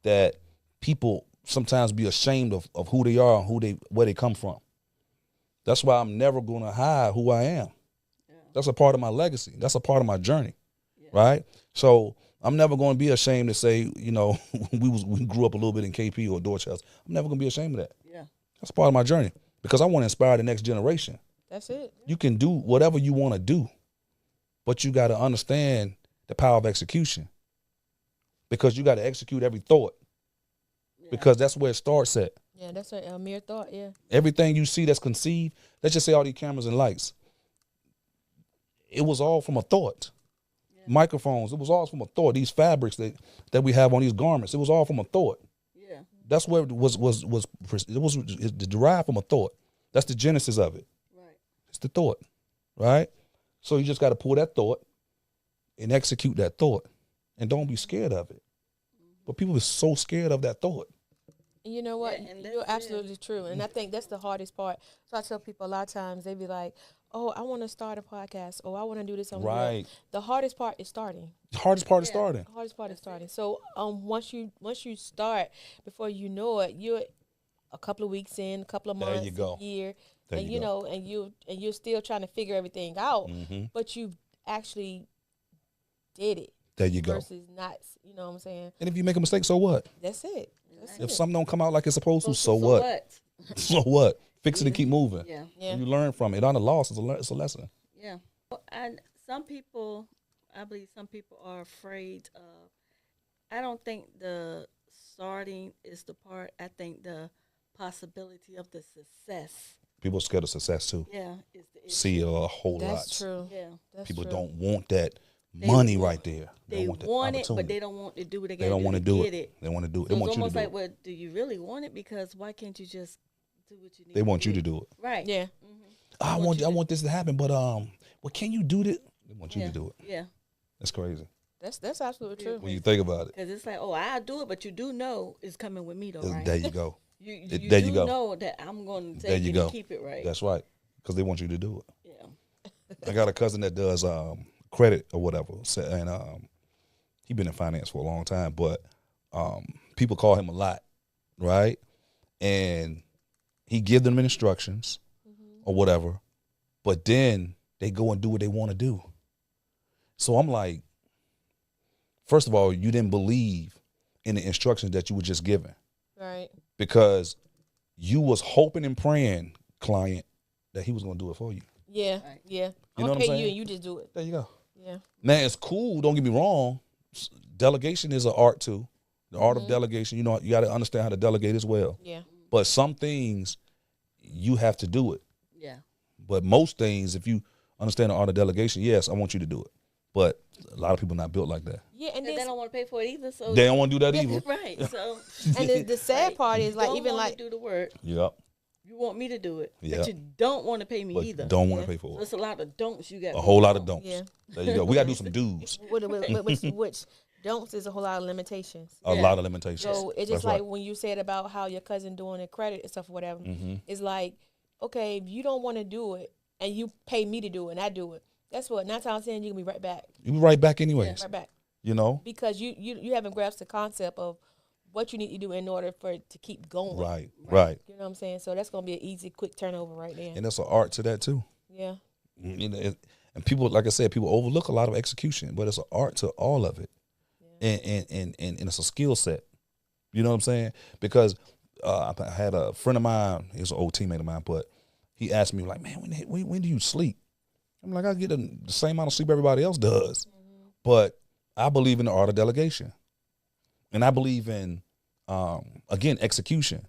Speaker 2: That people sometimes be ashamed of who they are and where they come from. That's why I'm never going to hide who I am. Yeah. That's a part of my legacy. That's a part of my journey, right? So I'm never going to be ashamed to say, we grew up a little bit in KP or Dorchester. I'm never going to be ashamed of that. Yeah, that's part of my journey because I want to inspire the next generation.
Speaker 1: That's it.
Speaker 2: You can do whatever you want to do, but you got to understand the power of execution because you got to execute every thought. Because that's where it starts at.
Speaker 1: Yeah, that's a mere thought, yeah.
Speaker 2: Everything you see that's conceived, let's just say all these cameras and lights, it was all from a thought. Yeah. Microphones, it was all from a thought. These fabrics that we have on these garments, it was all from a thought. Yeah. That's where it was derived from a thought. That's the genesis of it. Right. It's the thought, right? So you just got to pull that thought and execute that thought. And don't be scared of it. But people are so scared of that thought.
Speaker 1: You know what? Yeah, you're absolutely true. And I think that's the hardest part. So I tell people a lot of times, they be like, oh, I want to start a podcast. Oh, I want to do this. Right. The hardest part is starting.
Speaker 2: The hardest part is starting.
Speaker 1: The hardest part is starting. So once you start, before you know it, you're a couple of weeks in, a couple of months,
Speaker 2: there you go.
Speaker 1: A year.
Speaker 2: There
Speaker 1: and
Speaker 2: you
Speaker 1: know, and you're still trying to figure everything out. But you actually did it.
Speaker 2: There you go.
Speaker 1: Versus not, you know what I'm saying?
Speaker 2: And if you make a mistake, so what?
Speaker 1: That's it.
Speaker 2: If something don't come out like it's supposed to, so what? So what? Fix it and keep moving. Yeah. And you learn from it. On a loss, it's a lesson.
Speaker 3: Yeah. And I believe some people are afraid of, I don't think the starting is the part. I think the possibility of the success.
Speaker 2: People are scared of success too.
Speaker 3: Yeah.
Speaker 2: See a whole lot.
Speaker 1: That's true. Yeah. That's
Speaker 2: people
Speaker 1: true.
Speaker 2: don't want that. Money right there.
Speaker 3: They want it, but they don't want to do what
Speaker 2: they don't want to do it. They want to do it.
Speaker 3: So
Speaker 2: they want
Speaker 3: it's
Speaker 2: you to
Speaker 3: almost
Speaker 2: do
Speaker 3: like,
Speaker 2: it.
Speaker 3: well, do you really want it? Because why can't you just do what you need?
Speaker 2: They want you to do it.
Speaker 3: Right.
Speaker 1: Yeah.
Speaker 2: I want this to happen, but well, can you do that? They want you to do it.
Speaker 3: Yeah.
Speaker 2: That's crazy.
Speaker 1: That's absolutely true.
Speaker 2: When you think about it,
Speaker 3: because it's like, oh, I'll do it, but you do know it's coming with me, though, right?
Speaker 2: There you go.
Speaker 3: you do know that I'm going to take it and keep it right.
Speaker 2: That's right, because they want you to do it.
Speaker 3: Yeah.
Speaker 2: I got a cousin that does credit or whatever, and he been in finance for a long time, but people call him a lot, right? And he give them instructions or whatever, but then they go and do what they want to do. So I'm like, first of all, you didn't believe in the instructions that you were just given,
Speaker 1: right?
Speaker 2: Because you was hoping and praying, client, that he was going to do it for you.
Speaker 1: Yeah,
Speaker 3: right.
Speaker 1: Yeah.
Speaker 2: You know what I'm saying?
Speaker 1: You and you just do it.
Speaker 2: There you go.
Speaker 1: Yeah.
Speaker 2: Now, it's cool. Don't get me wrong. Delegation is an art, too. The art of delegation. You know, you got to understand how to delegate as well.
Speaker 1: Yeah.
Speaker 2: But some things, you have to do it.
Speaker 3: Yeah.
Speaker 2: But most things, if you understand the art of delegation, yes, I want you to do it. But a lot of people not built like that.
Speaker 1: Yeah, and
Speaker 3: they don't want to pay for it either. So
Speaker 2: they don't want to do that either.
Speaker 3: Right. So
Speaker 1: and the sad part is like even like
Speaker 3: do the work.
Speaker 2: Yep.
Speaker 3: You want me to do it,
Speaker 2: yep.
Speaker 3: but you don't want to pay me either.
Speaker 2: Don't want to pay for it.
Speaker 3: So it's a lot of don'ts you got.
Speaker 2: A whole lot of don'ts. Yeah. There you go. We got to do some do's.
Speaker 1: Which don'ts is a whole lot of limitations.
Speaker 2: A lot of limitations.
Speaker 1: So it's just like when you said about how your cousin doing the credit and stuff or whatever. It's like, okay, if you don't want to do it and you pay me to do it and I do it, guess what? 9 times out of 10, you can be right back.
Speaker 2: You be right back anyways.
Speaker 1: Right back.
Speaker 2: You know?
Speaker 1: Because you haven't grasped the concept of what you need to do in order for it to keep going.
Speaker 2: Right.
Speaker 1: You know what I'm saying? So that's going to be an easy, quick turnover right there.
Speaker 2: And there's an art to that too.
Speaker 1: Yeah.
Speaker 2: You know, and people, like I said, people overlook a lot of execution, but it's an art to all of it. Yeah. And it's a skill set. You know what I'm saying? Because I had a friend of mine, he was an old teammate of mine, but he asked me, like, man, when do you sleep? I'm like, I get the same amount of sleep everybody else does. But I believe in the art of delegation. And I believe in, again, execution.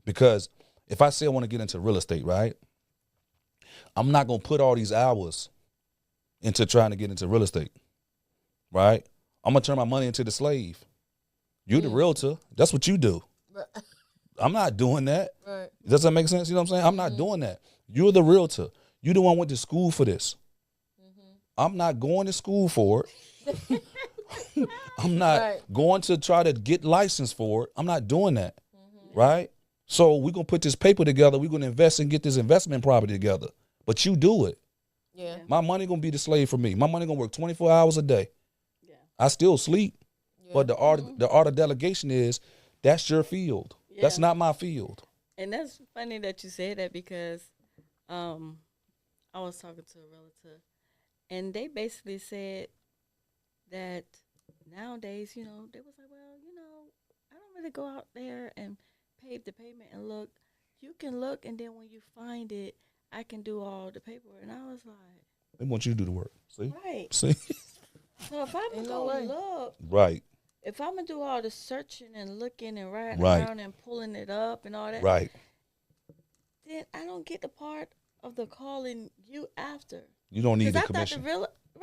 Speaker 2: Because if I say I want to get into real estate, right, I'm not going to put all these hours into trying to get into real estate, right? I'm going to turn my money into the slave. You're the realtor. That's what you do. I'm not doing that. Right. Does that make sense? You know what I'm saying? I'm not doing that. You're the realtor. You the one who went to school for this. I'm not going to school for it. I'm not going to try to get licensed for it. I'm not doing that, right? So we're going to put this paper together. We're going to invest and get this investment property together. But you do it. Yeah. My money going to be the slave for me. My money going to work 24 hours a day. Yeah. I still sleep. Yeah. But the art of delegation is that's your field. Yeah. That's not my field.
Speaker 3: And that's funny that you say that because I was talking to a relative, and they basically said that nowadays, they was like, well, I don't really go out there and pave the pavement and look. You can look, and then when you find it, I can do all the paperwork. And I was like,
Speaker 2: they want you to do the work. See?
Speaker 3: Right.
Speaker 2: See?
Speaker 3: So if I'm going to look.
Speaker 2: Right.
Speaker 3: If I'm going to do all the searching and looking and riding around and pulling it up and all that.
Speaker 2: Right.
Speaker 3: Then I don't get the part of the calling you after.
Speaker 2: You don't need the commission.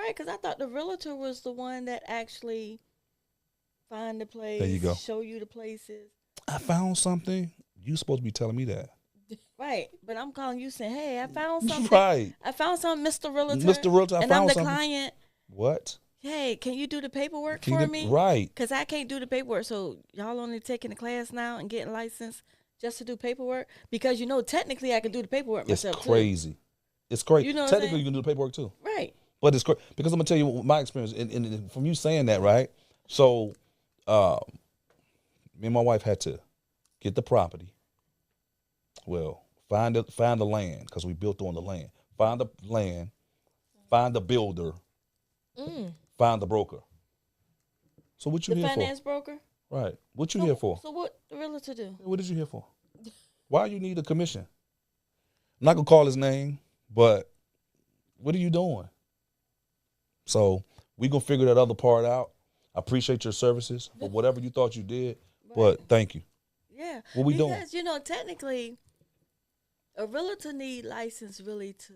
Speaker 3: Because I thought the realtor was the one that actually find the place.
Speaker 2: There you go.
Speaker 3: Show you the places.
Speaker 2: I found something. You supposed to be telling me that.
Speaker 3: Right. But I'm calling you saying, hey, I found something.
Speaker 2: Right.
Speaker 3: I found something, Mr. Realtor.
Speaker 2: Mr. Realtor,
Speaker 3: and I'm the client.
Speaker 2: What?
Speaker 3: Hey, can you do the paperwork for me?
Speaker 2: Right.
Speaker 3: Because I can't do the paperwork. So y'all only taking the class now and getting licensed just to do paperwork? Because, technically I can do the paperwork myself,
Speaker 2: It's crazy. Too. It's crazy. Technically, you can do the paperwork, too.
Speaker 3: Right.
Speaker 2: But it's crazy. Because I'm going to tell you my experience. And from you saying that, right? So, me and my wife had to get the property. Well, find the land, because we built on the land. Find the land. Find the builder. Find the broker. So what you here for?
Speaker 3: The finance broker?
Speaker 2: Right. What you here for?
Speaker 3: So what the realtor do?
Speaker 2: What did you here for? Why you need a commission? I'm not going to call his name, but what are you doing? So we going to figure that other part out. I appreciate your services for whatever you thought you did, but thank you.
Speaker 3: Yeah.
Speaker 2: What we doing?
Speaker 3: Because, technically, a realtor need license really to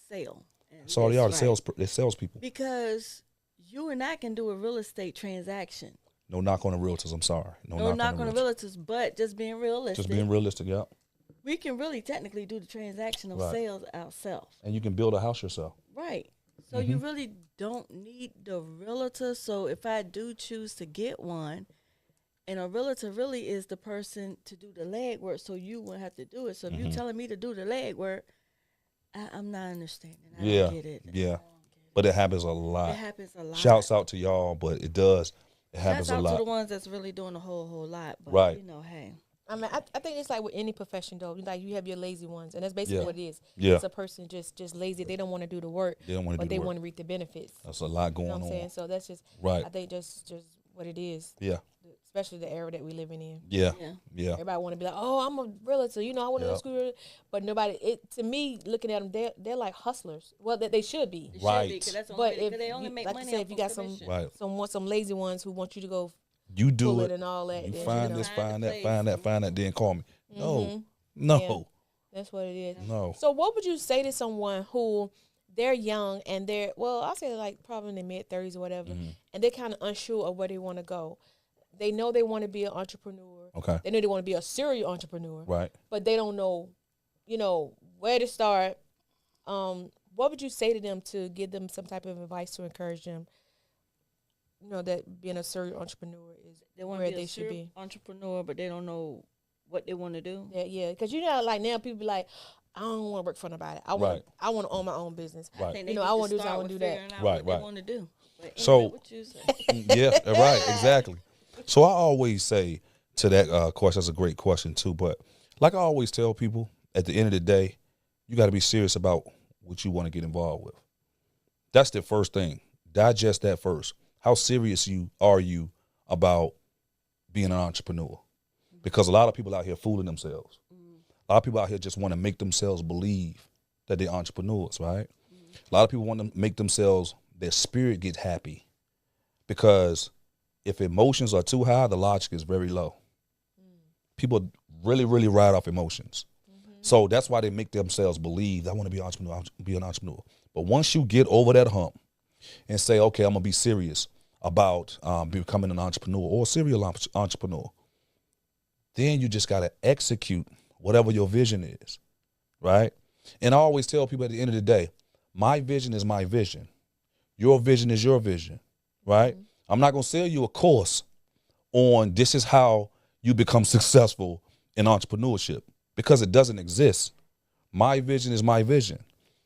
Speaker 3: sell.
Speaker 2: That's all they are. They're salespeople.
Speaker 3: Because you and I can do a real estate transaction.
Speaker 2: No knock on the realtors. I'm sorry.
Speaker 3: No knock on the realtors, but just being realistic.
Speaker 2: Just being realistic, yeah.
Speaker 3: We can really technically do the transaction of sales ourselves.
Speaker 2: And you can build a house yourself.
Speaker 3: Right. So you really don't need the realtor. So if I do choose to get one, and a realtor really is the person to do the legwork, so you won't have to do it. So if you're telling me to do the legwork, I'm not understanding. I don't get it.
Speaker 2: Yeah. But it happens a lot.
Speaker 3: It happens a lot.
Speaker 2: Shouts out to y'all, but it does. It happens a lot.
Speaker 3: Shouts out to the ones that's really doing a whole lot. But, hey.
Speaker 1: I mean, I think it's like with any profession, though. Like, you have your lazy ones, and that's basically what it is.
Speaker 2: Yeah.
Speaker 1: It's a person just lazy. They don't want to do the work, but they want to reap the benefits.
Speaker 2: That's a lot going on.
Speaker 1: You know what I'm saying? So that's just, I think just what it is.
Speaker 2: Yeah.
Speaker 1: Especially the era that we're living in.
Speaker 2: Yeah.
Speaker 1: Everybody want to be like, oh, I'm a realtor. I want to go to school. But nobody, to me, looking at them, they're like hustlers. Well, they should be.
Speaker 2: Right.
Speaker 3: But if they only make
Speaker 1: like
Speaker 3: money,
Speaker 1: I said, if you got some lazy ones who want you to go
Speaker 2: you do it
Speaker 1: and all that.
Speaker 2: You find this, find that, then call me. No. Yeah,
Speaker 1: that's what it is.
Speaker 2: No.
Speaker 1: So what would you say to someone who they're young and I'll say like probably in their mid-30s or whatever, and they're kind of unsure of where they want to go? They know they want to be an entrepreneur.
Speaker 2: Okay.
Speaker 1: They know they want to be a serial entrepreneur.
Speaker 2: Right.
Speaker 1: But they don't know, where to start. What would you say to them to give them some type of advice to encourage them that being a serial entrepreneur is where they should be.
Speaker 3: Entrepreneur, but they don't know what they want to do.
Speaker 1: Yeah, because like now people be like, I don't want to work for nobody. I want to own my own business.
Speaker 2: Right.
Speaker 1: I want to do this. I want to do that.
Speaker 3: What they want to do.
Speaker 2: So,
Speaker 3: what you say.
Speaker 2: Yeah, right, exactly. So I always say to that question, that's a great question too. But like I always tell people, at the end of the day, you got to be serious about what you want to get involved with. That's the first thing. Digest that first. How serious are you about being an entrepreneur? Because a lot of people out here fooling themselves. A lot of people out here just want to make themselves believe that they're entrepreneurs, right? A lot of people want to make themselves, their spirit get happy. Because if emotions are too high, the logic is very low. People really, really ride off emotions. So that's why they make themselves believe, I want to be an entrepreneur. But once you get over that hump and say, okay, I'm going to be serious about becoming an entrepreneur or a serial entrepreneur, then you just got to execute whatever your vision is, right? And I always tell people at the end of the day, my vision is my vision. Your vision is your vision, right? I'm not going to sell you a course on this is how you become successful in entrepreneurship, because it doesn't exist. My vision is my vision.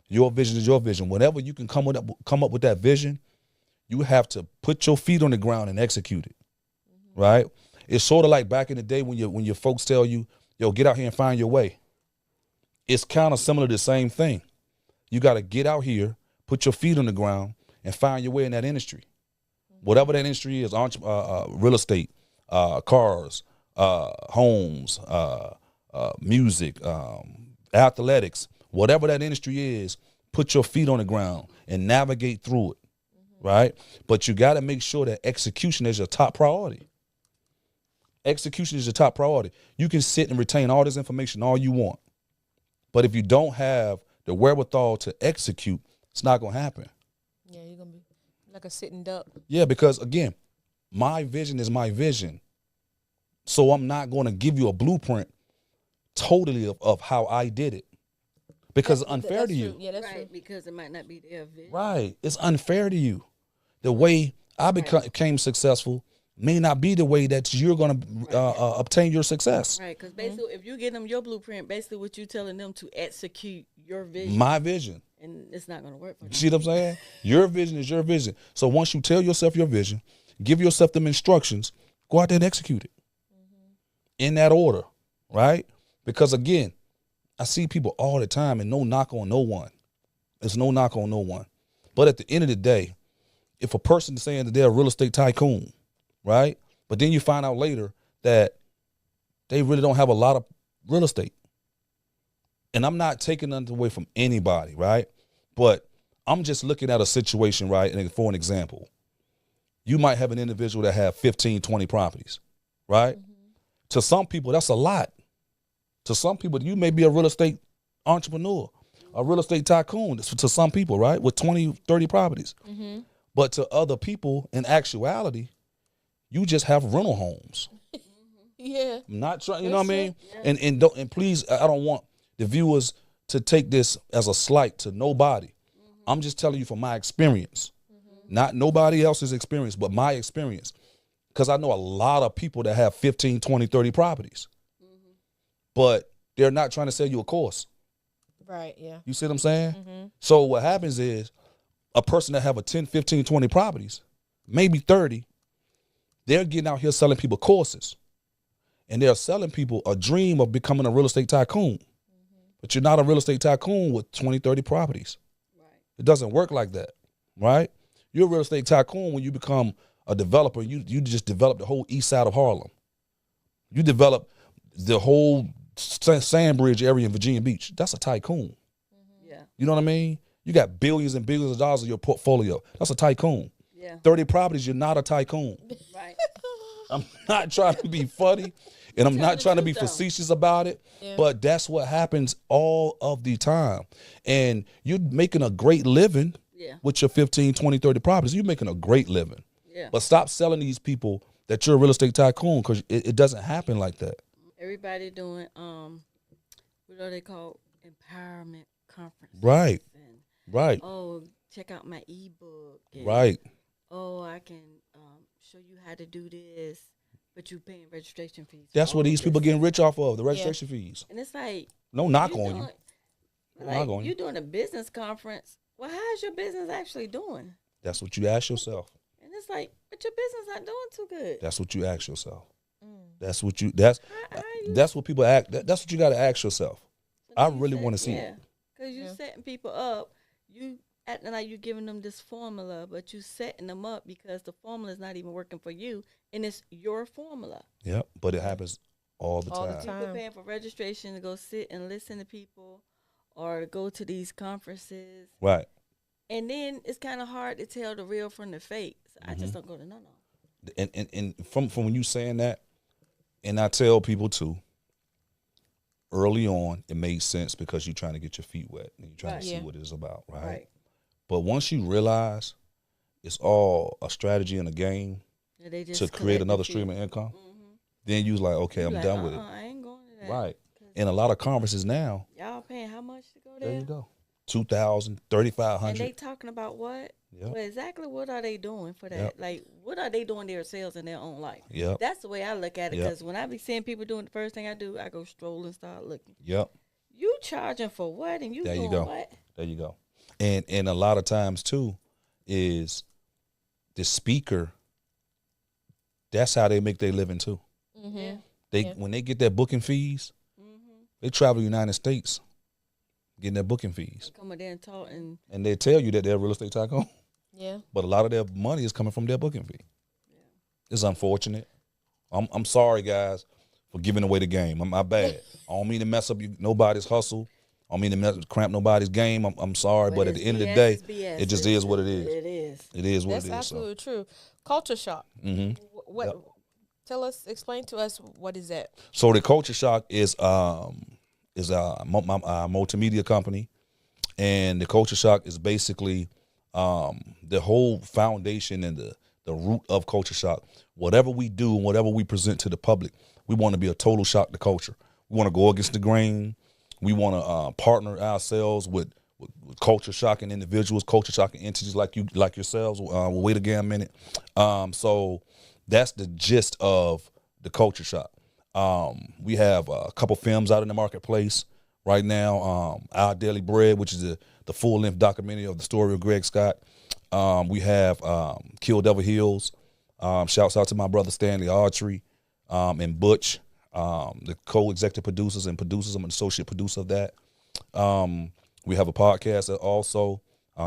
Speaker 2: Your vision is your vision. Whenever you can come up with that vision, you have to put your feet on the ground and execute it, right? It's sort of like back in the day when your folks tell you, yo, get out here and find your way. It's kind of similar to the same thing. You got to get out here, put your feet on the ground, and find your way in that industry. Whatever that industry is, real estate, cars, homes, music, athletics, whatever that industry is, put your feet on the ground and navigate through it, right? But you got to make sure that execution is your top priority. Execution is your top priority. You can sit and retain all this information all you want, but if you don't have the wherewithal to execute, it's not going to happen.
Speaker 1: Yeah, you're going to be like a sitting duck.
Speaker 2: Yeah, because again, my vision is my vision. So I'm not going to give you a blueprint totally of how I did it, because it's unfair to you.
Speaker 1: True. Yeah, that's
Speaker 3: right,
Speaker 1: true.
Speaker 3: because it might not be their vision.
Speaker 2: Right. It's unfair to you. The way I became successful may not be the way that you're going to obtain your success.
Speaker 3: Right, because basically if you give them your blueprint, basically what you're telling them to execute your vision.
Speaker 2: My vision.
Speaker 3: And it's not going to work for them.
Speaker 2: See what I'm saying? Your vision is your vision. So once you tell yourself your vision, give yourself them instructions, go out there and execute it. In that order, right? Because again, I see people all the time, and no knock on no one. There's no knock on no one. But at the end of the day, if a person is saying that they're a real estate tycoon, right? But then you find out later that they really don't have a lot of real estate. And I'm not taking nothing away from anybody, right? But I'm just looking at a situation, right? And for an example, you might have an individual that have 15, 20 properties, right? To some people, that's a lot. To some people, you may be a real estate entrepreneur, a real estate tycoon to some people, right? With 20, 30 properties. But to other people, in actuality, you just have rental homes.
Speaker 1: Yeah.
Speaker 2: I'm not trying, you know what I mean? Yeah. And please, I don't want the viewers to take this as a slight to nobody. I'm just telling you from my experience, not nobody else's experience, but my experience. Because I know a lot of people that have 15, 20, 30 properties, but they're not trying to sell you a course.
Speaker 1: Right, yeah.
Speaker 2: You see what I'm saying? So what happens is a person that have a 10, 15, 20 properties, maybe 30, they're getting out here selling people courses. And they're selling people a dream of becoming a real estate tycoon. But you're not a real estate tycoon with 20, 30 properties. Right. It doesn't work like that, right? You're a real estate tycoon when you become a developer. You just develop the whole east side of Harlem. You develop the whole Sandbridge area in Virginia Beach. That's a tycoon.
Speaker 3: Yeah.
Speaker 2: You know what I mean? You got billions and billions of dollars in your portfolio. That's a tycoon.
Speaker 3: Yeah.
Speaker 2: 30 properties, you're not a tycoon.
Speaker 3: Right.
Speaker 2: I'm not trying to be funny, and I'm not trying to be facetious about it, but that's what happens all of the time. And you're making a great living with your 15, 20, 30 properties. You're making a great living. Yeah. But stop selling these people that you're a real estate tycoon, because it doesn't happen like that.
Speaker 3: Everybody doing, what are they called? Empowerment conferences.
Speaker 2: Right. Right.
Speaker 3: Oh, check out my ebook.
Speaker 2: Right.
Speaker 3: Oh, I can show you how to do this, but you paying registration fees.
Speaker 2: That's what these people getting rich off of, the registration fees.
Speaker 3: And it's like,
Speaker 2: no knock on you.
Speaker 3: Like, you doing a business conference. Well, how's your business actually doing?
Speaker 2: That's what you ask yourself.
Speaker 3: And it's like, but your business not doing too good.
Speaker 2: That's what you ask yourself. That's what you. That's what people act. That's what you got to ask yourself. I really want to see it.
Speaker 3: Because you setting people up. You acting like you're giving them this formula, but you setting them up because the formula is not even working for you, and it's your formula.
Speaker 2: Yep, but it happens all the time.
Speaker 3: People paying for registration to go sit and listen to people, or go to these conferences.
Speaker 2: Right.
Speaker 3: And then it's kind of hard to tell the real from the fake. So I just don't go to no.
Speaker 2: And from when you saying that, and I tell people too, early on it made sense because you're trying to get your feet wet and you're trying to see what it's about, right? But once you realize it's all a strategy and a game to create another stream of income, then you was like, okay, I'm done with it.
Speaker 3: I ain't going to that.
Speaker 2: Right. And a lot of conferences now.
Speaker 3: Y'all paying how much to go there?
Speaker 2: There you go. $2,000, $3,500.
Speaker 3: And they talking about what?
Speaker 2: Yep.
Speaker 3: Well, exactly what are they doing for that?
Speaker 2: Yep.
Speaker 3: Like, what are they doing themselves in their own life?
Speaker 2: Yep.
Speaker 3: That's the way I look at it. Because when I be seeing people doing the first thing I do, I go stroll and start looking.
Speaker 2: Yep.
Speaker 3: You charging for what? And you
Speaker 2: there
Speaker 3: doing
Speaker 2: you go.
Speaker 3: what?
Speaker 2: There you go. And a lot of times too is the speaker. That's how they make their living too. When they get their booking fees, they travel the United States getting their booking fees.
Speaker 3: Come there and talk
Speaker 2: and they tell you that they're a real estate tycoon.
Speaker 1: Yeah.
Speaker 2: But a lot of their money is coming from their booking fee. Yeah. It's unfortunate. I'm sorry, guys, for giving away the game. My bad. I don't mean to mess up nobody's hustle. I don't mean to cramp nobody's game. I'm sorry, but at the end of the day, it just is what it is.
Speaker 3: It is.
Speaker 2: It is what it is.
Speaker 1: That's absolutely true. Culture shock. What? Explain to us, what is that?
Speaker 2: So the Culture Shock is a multimedia company, and the Culture Shock is basically the whole foundation and the root of Culture Shock. Whatever we do and whatever we present to the public, we want to be a total shock to culture. We want to go against the grain. We want to partner ourselves with culture shocking individuals, culture shocking entities like yourselves. We'll wait a damn minute. So that's the gist of the Culture Shock. We have a couple films out in the marketplace right now. Our Daily Bread, which is the full-length documentary of the story of Greg Scott. We have Kill Devil Hills. Shouts out to my brother Stanley Autry and Butch, the co-executive producers and producers. I'm an associate producer of that. We have a podcast also.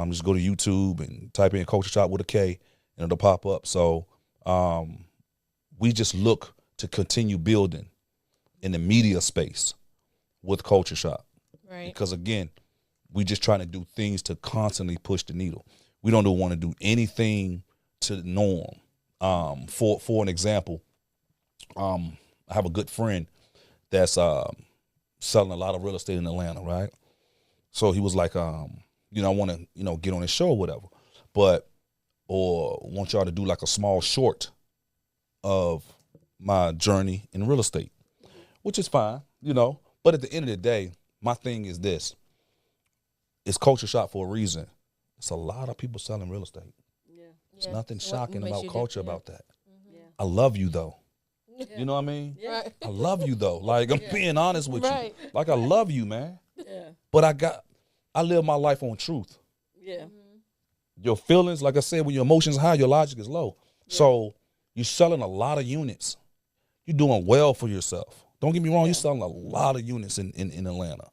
Speaker 2: Just go to YouTube and type in Culture Shock with a K, and it'll pop up. So we just look to continue building in the media space with Culture Shock.
Speaker 1: Right.
Speaker 2: Because, again, we just trying to do things to constantly push the needle. We don't want to do anything to the norm. For an example, I have a good friend that's selling a lot of real estate in Atlanta, right? So he was like, I want to, get on his show or whatever, or want y'all to do like a small short of my journey in real estate, which is fine, But at the end of the day, my thing is this. It's Culture Shock for a reason. It's a lot of people selling real estate. Yeah. There's nothing shocking about culture about that. Yeah. I love you, though. Yeah. You know what I mean? Yeah. Right. I love you, though. Like, I'm being honest with you. Like, I love you, man. Yeah. But I live my life on truth.
Speaker 3: Yeah.
Speaker 2: Your feelings, like I said, when your emotions are high, your logic is low. Yeah. So you're selling a lot of units. You're doing well for yourself. Don't get me wrong, you're selling a lot of units in Atlanta.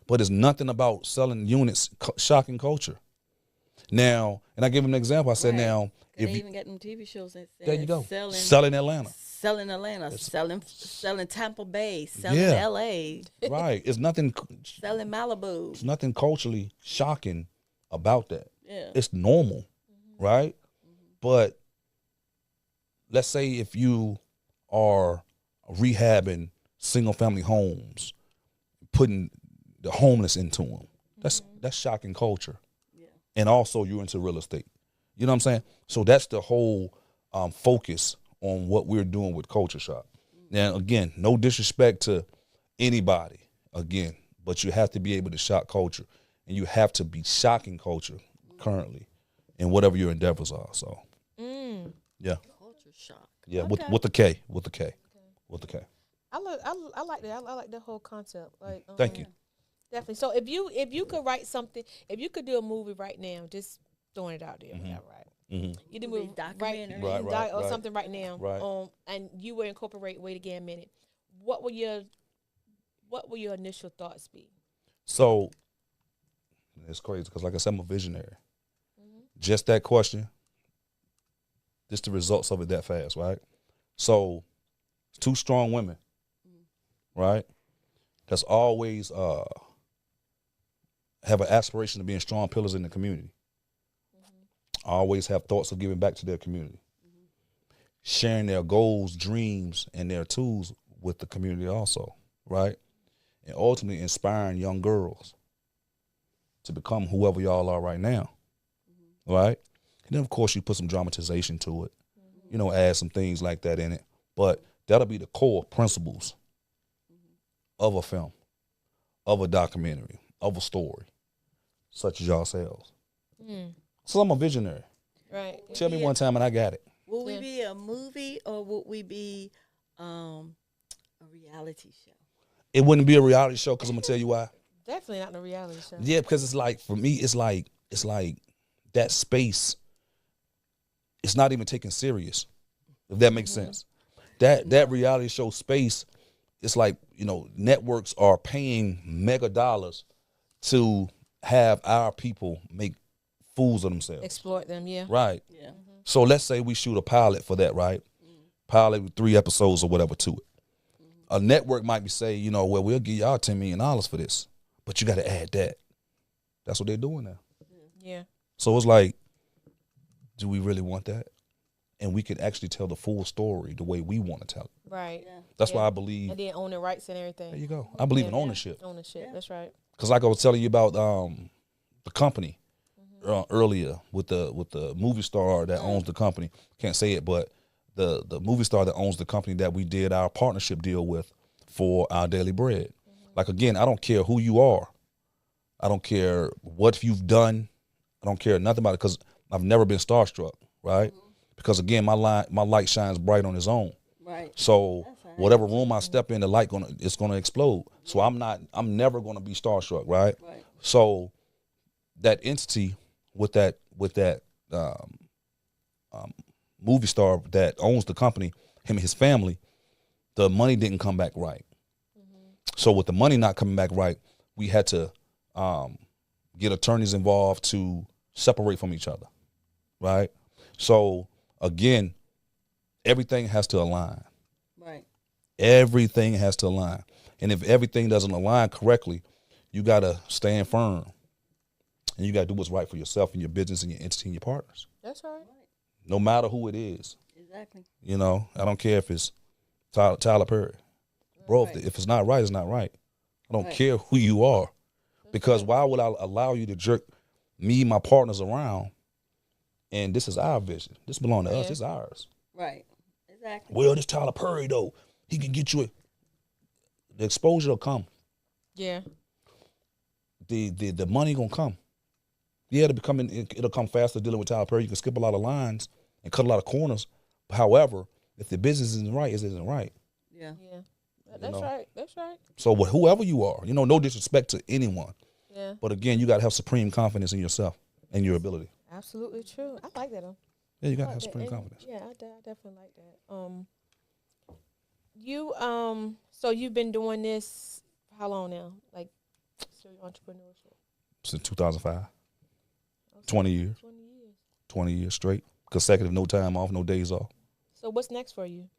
Speaker 2: But there's nothing about selling units shocking culture. Now, and I give him an example. I said, now,
Speaker 3: if you even get them TV shows that say,
Speaker 2: there you go, selling Atlanta,
Speaker 3: selling Tampa Bay, selling LA,
Speaker 2: right? It's nothing
Speaker 3: selling Malibu.
Speaker 2: It's nothing culturally shocking about that.
Speaker 3: Yeah,
Speaker 2: it's normal, right? But let's say if you are rehabbing single family homes, putting the homeless into them, that's shocking culture. And also you're into real estate. You know what I'm saying? So that's the whole focus on what we're doing with Culture Shock. Now, again, no disrespect to anybody, again, but you have to be able to shock culture. And you have to be shocking culture currently in whatever your endeavors are. So, yeah.
Speaker 3: shock.
Speaker 2: Yeah, with the K. With the K. Okay. With the K.
Speaker 1: I like that. I like the whole concept. Like,
Speaker 2: thank you.
Speaker 1: Definitely. So if you could write something, if you could do a movie right now, just throwing it out there, right? You do a documentary, right, or something right now,
Speaker 2: right?
Speaker 1: And you would incorporate Wait Again Minute. What will your initial thoughts be?
Speaker 2: So it's crazy because, like I said, I'm a visionary. Just that question, just the results of it that fast, right? So, 2 strong women, right? That's always have an aspiration of being strong pillars in the community. Always have thoughts of giving back to their community, sharing their goals, dreams, and their tools with the community also, right? And ultimately inspiring young girls to become whoever y'all are right now, right? And then, of course, you put some dramatization to it, add some things like that in it. But that'll be the core principles of a film, of a documentary, of a story, such as yourselves. So I'm a visionary.
Speaker 1: Right.
Speaker 2: Tell me one time and I got it.
Speaker 3: Will we be a movie or would we be a reality show?
Speaker 2: It wouldn't be a reality show because I'm going to tell you why.
Speaker 1: Definitely not a reality show.
Speaker 2: Yeah, because it's like, for me, it's like that space, it's not even taken serious, if that makes sense. That reality show space, it's like, networks are paying mega dollars to have our people make fools of themselves.
Speaker 1: Exploit them, yeah.
Speaker 2: Right.
Speaker 3: Yeah.
Speaker 2: So let's say we shoot a pilot for that, right? Pilot with 3 episodes or whatever to it. A network might be say, well, we'll give y'all $10 million for this, but you got to add that. That's what they're doing now.
Speaker 1: Yeah.
Speaker 2: So it's like, do we really want that? And we can actually tell the full story the way we want to tell it.
Speaker 1: Right. Yeah.
Speaker 2: That's why I believe.
Speaker 1: And then own the rights and everything.
Speaker 2: There you go. I believe in ownership.
Speaker 1: Ownership. That's right.
Speaker 2: Because like I was telling you about the company earlier with the movie star that owns the company. Can't say it, but the movie star that owns the company that we did our partnership deal with for our daily bread. Like, again, I don't care who you are. I don't care what you've done. I don't care nothing about it because I've never been starstruck, right? Because, again, my light shines bright on its own.
Speaker 3: Right.
Speaker 2: So whatever room I step in, the light it's gonna explode. So I'm never gonna be starstruck, right?
Speaker 3: Right.
Speaker 2: So that entity with that movie star that owns the company, him and his family, the money didn't come back right. So with the money not coming back right, we had to get attorneys involved to separate from each other, right? So again, everything has to align.
Speaker 3: Right.
Speaker 2: Everything has to align. And if everything doesn't align correctly, you got to stand firm. And you got to do what's right for yourself and your business and your entity and your partners.
Speaker 1: That's right.
Speaker 2: No matter who it is.
Speaker 3: Exactly.
Speaker 2: I don't care if it's Tyler Perry. Bro, if it's not right, it's not right. I don't care who you are. Because why would I allow you to jerk me, my partners around? And this is our vision. This belongs to us. It's ours.
Speaker 3: Right. Exactly.
Speaker 2: Well, this Tyler Perry, though, he can get you the exposure will come.
Speaker 1: Yeah.
Speaker 2: The money gonna come. Yeah, it'll come faster dealing with Tyler Perry. You can skip a lot of lines and cut a lot of corners. However, if the business isn't right, it isn't right.
Speaker 3: Yeah.
Speaker 1: Yeah. That's right. That's right.
Speaker 2: So whoever you are, no disrespect to anyone.
Speaker 1: Yeah.
Speaker 2: But again, you got to have supreme confidence in yourself and your ability.
Speaker 1: Absolutely true. I like that.
Speaker 2: Yeah, you got to have supreme confidence.
Speaker 1: Yeah, I definitely like that. So you've been doing this for how long now? Like, entrepreneurship?
Speaker 2: Since 2005. Okay. 20 years.
Speaker 1: 20 years.
Speaker 2: 20 years straight. Consecutive, no time off, no days off.
Speaker 1: So what's next for you?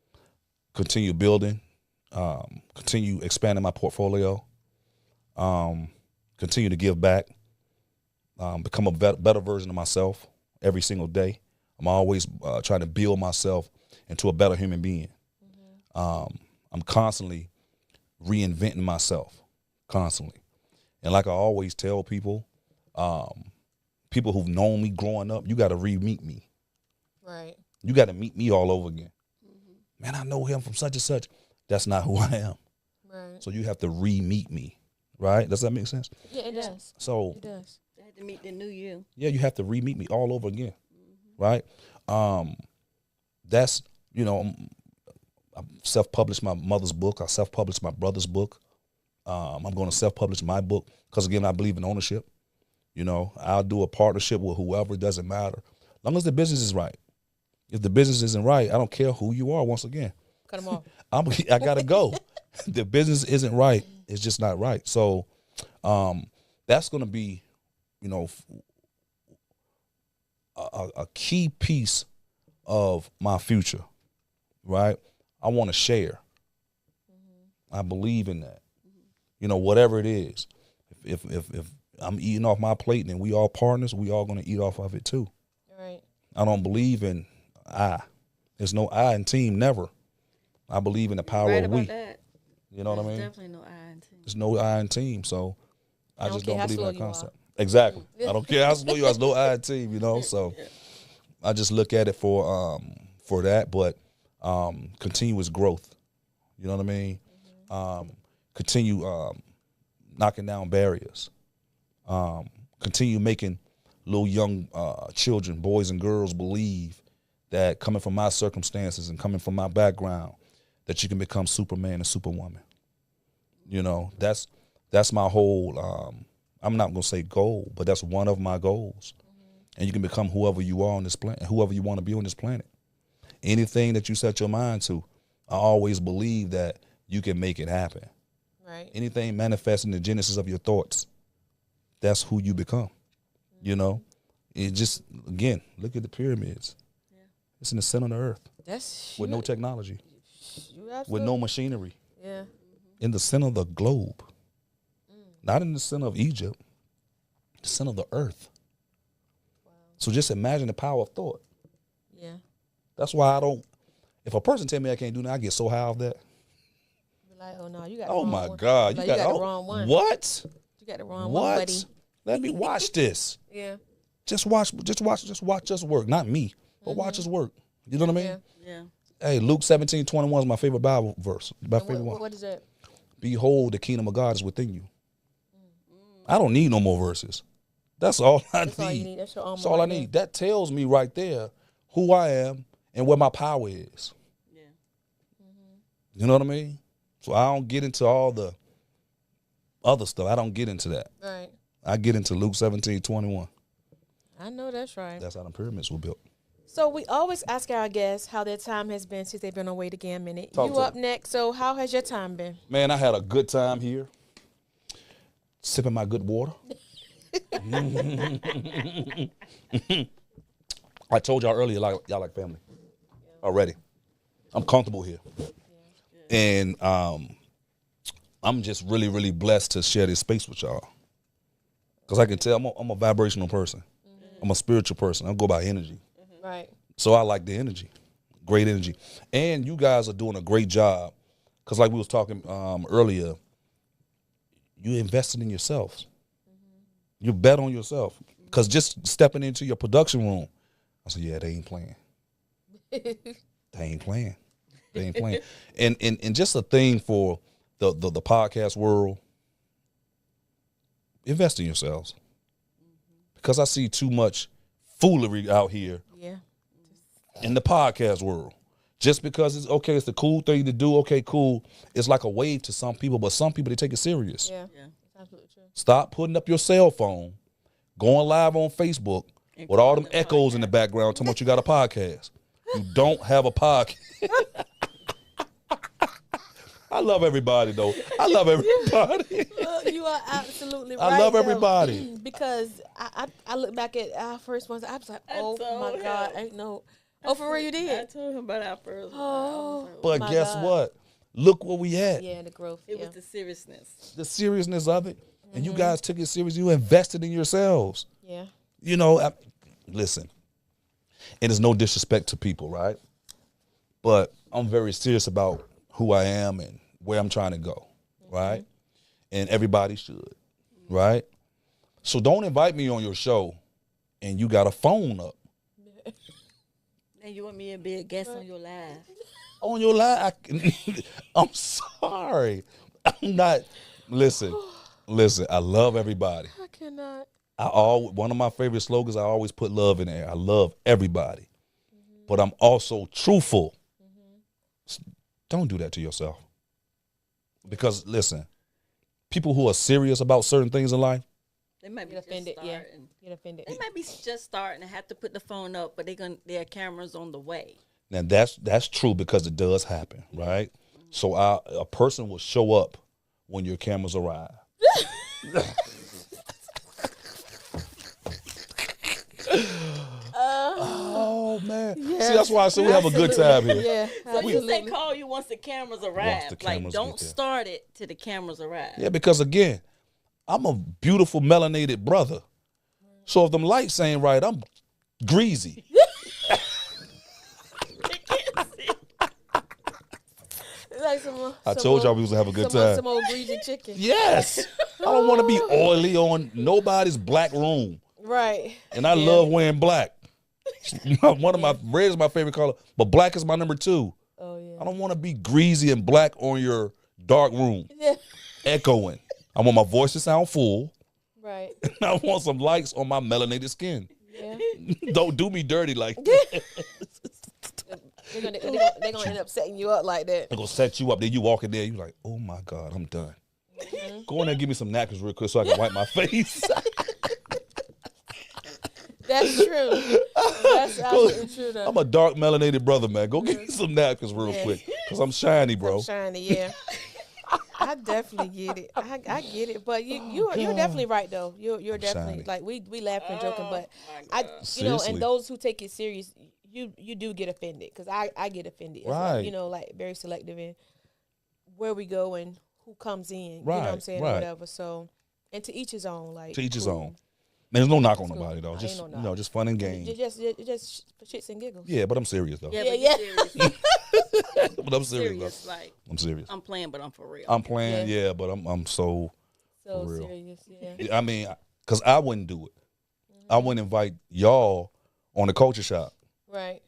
Speaker 2: Continue building. Continue expanding my portfolio. Continue to give back. Become a better version of myself every single day. I'm always trying to build myself into a better human being. I'm constantly reinventing myself, constantly. And like I always tell people, people who've known me growing up, you got to re-meet me.
Speaker 1: Right.
Speaker 2: You got to meet me all over again. Man, I know him from such and such. That's not who I am.
Speaker 1: Right.
Speaker 2: So you have to re-meet me, right? Does that make sense?
Speaker 1: Yeah, it does.
Speaker 2: So
Speaker 1: it does.
Speaker 3: I had to meet the new you.
Speaker 2: Yeah, you have to re-meet me all over again, right? That's you know, I self-published my mother's book. I self-published my brother's book. I'm going to self-publish my book because, again, I believe in ownership. You know, I'll do a partnership with whoever. It doesn't matter. As long as the business is right. If the business isn't right, I don't care who you are, once again.
Speaker 1: Cut them off.
Speaker 2: I got to go. The business isn't right. It's just not right. So that's going to be, you know, a key piece of my future, right? I want to share. I believe in that. You know, whatever it is. If I'm eating off my plate and we all partners, we all going to eat off of it too.
Speaker 1: Right.
Speaker 2: I don't believe in I. There's no I in team, never. I believe in the power of we.
Speaker 3: That.
Speaker 2: You know what I mean?
Speaker 3: Definitely no I in team.
Speaker 2: There's no I in team, so I just don't believe in that concept.
Speaker 1: Are.
Speaker 2: Exactly. I don't care how slow you are. There's no I in team, you know. So I just look at it for that, but continuous growth. You know what I mean? Continue knocking down barriers. Continue making little young children, boys and girls, believe that coming from my circumstances and coming from my background, that you can become Superman and Superwoman. You know, that's my whole, I'm not going to say goal, but that's one of my goals. And you can become whoever you are on this planet, whoever you want to be on this planet. Anything that you set your mind to, I always believe that you can make it happen.
Speaker 1: Right.
Speaker 2: Anything manifesting the genesis of your thoughts, that's who you become. You know, it just, again, look at the pyramids. Yeah. It's in the center of the earth.
Speaker 1: That's
Speaker 2: with no technology, with no machinery.
Speaker 1: Yeah.
Speaker 2: In the center of the globe, not in the center of Egypt, the center of the earth. Wow. So just imagine the power of thought.
Speaker 1: Yeah.
Speaker 2: That's why I don't. If a person tell me I can't do that, I get so high off that.
Speaker 1: Like, oh no, you got.
Speaker 2: Oh my God,
Speaker 1: you got the wrong one.
Speaker 2: What?
Speaker 1: You got the wrong one, buddy.
Speaker 2: Let me watch this.
Speaker 1: Yeah.
Speaker 2: Just watch us work. Not me, but watch us work. You know what I mean?
Speaker 3: Yeah.
Speaker 2: Hey, Luke 17:21 is my favorite Bible verse. My favorite one.
Speaker 1: What is that?
Speaker 2: Behold, the kingdom of God is within you. I don't need no more verses. That's all I need.
Speaker 1: All you need. That's
Speaker 2: all I need. That tells me right there who I am and where my power is.
Speaker 3: Yeah.
Speaker 2: You know what I mean? So I don't get into all the other stuff. I don't get into that.
Speaker 1: Right.
Speaker 2: I get into Luke 17:21.
Speaker 1: I know that's right.
Speaker 2: That's how the pyramids were built.
Speaker 1: So we always ask our guests how their time has been since they've been away to Gam and Mz. You up next. So how has your time been?
Speaker 2: Man, I had a good time here. Sipping my good water. I told y'all earlier, y'all like family already. I'm comfortable here. And I'm just really, really blessed to share this space with y'all. Because I can tell I'm a vibrational person. I'm a spiritual person. I go by energy.
Speaker 1: Right.
Speaker 2: So I like the energy. Great energy. And you guys are doing a great job. Because like we was talking earlier, you invested in yourselves. You bet on yourself. Because just stepping into your production room, I said, yeah, they ain't playing. They ain't playing. They ain't playing. And just a thing for the podcast world, invest in yourselves. Because I see too much foolery out here in the podcast world. Just because it's okay, it's the cool thing to do, okay, cool. It's like a wave to some people, but some people, they take it serious.
Speaker 1: Yeah. That's absolutely true.
Speaker 2: Stop putting up your cell phone, going live on Facebook with all them echoes in the background talking about you got a podcast. You don't have a podcast. I love everybody, though. I love everybody.
Speaker 1: You are absolutely right.
Speaker 2: I love everybody.
Speaker 1: Because I look back at our first ones, I was like, oh my God, ain't no. Oh, for real, you did?
Speaker 3: I told him about our first one.
Speaker 1: Oh,
Speaker 2: but guess what? Look what we had.
Speaker 1: Yeah, the growth.
Speaker 3: It was the seriousness.
Speaker 2: The seriousness of it. And you guys took it serious. You invested in yourselves.
Speaker 1: Yeah.
Speaker 2: You know, listen, and there's no disrespect to people, right? But I'm very serious about who I am and where I'm trying to go, right? And everybody should, right? So don't invite me on your show and you got a phone up.
Speaker 3: And you want me to be a guest on your live?
Speaker 2: On your live? I'm sorry. I'm not. Listen, I love everybody.
Speaker 1: I cannot.
Speaker 2: One of my favorite slogans, I always put love in there. I love everybody. But I'm also truthful. don't do that to yourself. Because listen, people who are serious about certain things in life,
Speaker 3: they might be
Speaker 1: offended.
Speaker 3: Just starting.
Speaker 1: Get offended.
Speaker 3: They might be just starting and have to put the phone up, but their cameras on the way.
Speaker 2: Now that's true because it does happen, right? So a person will show up when your cameras arrive. Oh man! Yeah. See, that's why I said we have a good time here.
Speaker 3: Yeah, so you say call you once the cameras arrive. Like don't start it till the cameras arrive.
Speaker 2: Yeah, because again, I'm a beautiful melanated brother. So if them lights ain't right, I'm greasy.
Speaker 1: Like
Speaker 2: I told y'all we was gonna have a good time.
Speaker 1: Some old greasy chicken.
Speaker 2: Yes, I don't want to be oily on nobody's black room.
Speaker 1: Right.
Speaker 2: And I love wearing black. One of my red is my favorite color, but black is my number 2.
Speaker 1: Oh yeah.
Speaker 2: I don't want to be greasy and black on your dark room, echoing. I want my voice to sound full.
Speaker 1: Right.
Speaker 2: And I want some lights on my melanated skin.
Speaker 1: Yeah.
Speaker 2: Don't do me dirty like that.
Speaker 1: They're gonna end up setting you up like that.
Speaker 2: They're gonna set you up. Then you walk in there, you like, oh my God, I'm done. Mm-hmm. Go in there and give me some napkins real quick so I can wipe my face.
Speaker 1: That's true. That's absolutely true, though.
Speaker 2: I'm a dark melanated brother, man. Go get me some napkins real quick, because I'm shiny, bro.
Speaker 1: I'm shiny, yeah. I definitely get it. I get it, but you're definitely right though. You're definitely shiny. Like we laugh and joking, but and those who take it serious, you do get offended because I get offended.
Speaker 2: Right.
Speaker 1: Like very selective in where we go and who comes in.
Speaker 2: Right.
Speaker 1: You know what I'm saying?
Speaker 2: Right.
Speaker 1: Or whatever. So, and to each his own. Like
Speaker 2: to each his own. There's no knock on nobody though. Just just fun and games.
Speaker 1: Just for shits and giggles.
Speaker 2: Yeah, but I'm serious though.
Speaker 3: Yeah.
Speaker 2: But I'm serious though.
Speaker 3: Like,
Speaker 2: I'm serious.
Speaker 3: I'm playing, but I'm for real.
Speaker 2: I'm playing, but I'm so for real.
Speaker 1: Serious. Yeah.
Speaker 2: I mean, because I wouldn't do it. I wouldn't invite y'all on the culture shop.
Speaker 1: Right.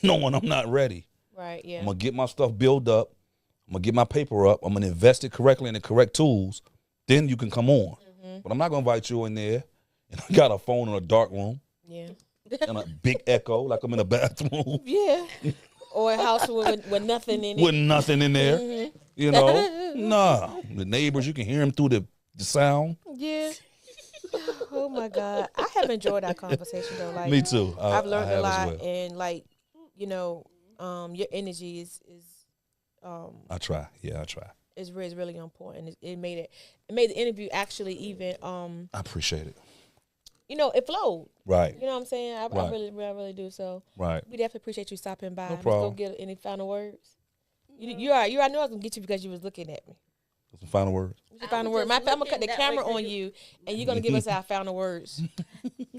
Speaker 2: Knowing I'm not ready.
Speaker 1: Right. Yeah.
Speaker 2: I'm gonna get my stuff built up. I'm gonna get my paper up. I'm gonna invest it correctly in the correct tools. Then you can come on. Mm-hmm. But I'm not gonna invite you in there. And I got a phone in a dark room.
Speaker 1: Yeah.
Speaker 2: And a big echo, like I'm in a bathroom.
Speaker 1: Yeah. Or a house with nothing in it.
Speaker 2: With nothing in there. Mm-hmm. You know? Nah. The neighbors, you can hear them through the sound.
Speaker 1: Yeah. Oh my God. I have enjoyed our conversation though. Like
Speaker 2: me too.
Speaker 1: I've learned a lot and like, your energy is
Speaker 2: I try. Yeah, I try.
Speaker 1: Is really important. It made the interview actually even I
Speaker 2: appreciate it.
Speaker 1: It flowed.
Speaker 2: Right.
Speaker 1: You know what I'm saying? I really do. So
Speaker 2: right.
Speaker 1: We definitely appreciate you stopping by.
Speaker 2: No problem.
Speaker 1: Let's go get any final words. You I knew I was gonna get you because you was looking at me.
Speaker 2: Some final words.
Speaker 1: Final word. I'm gonna cut the camera on you and you're gonna give us our final words.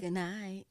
Speaker 3: Good night.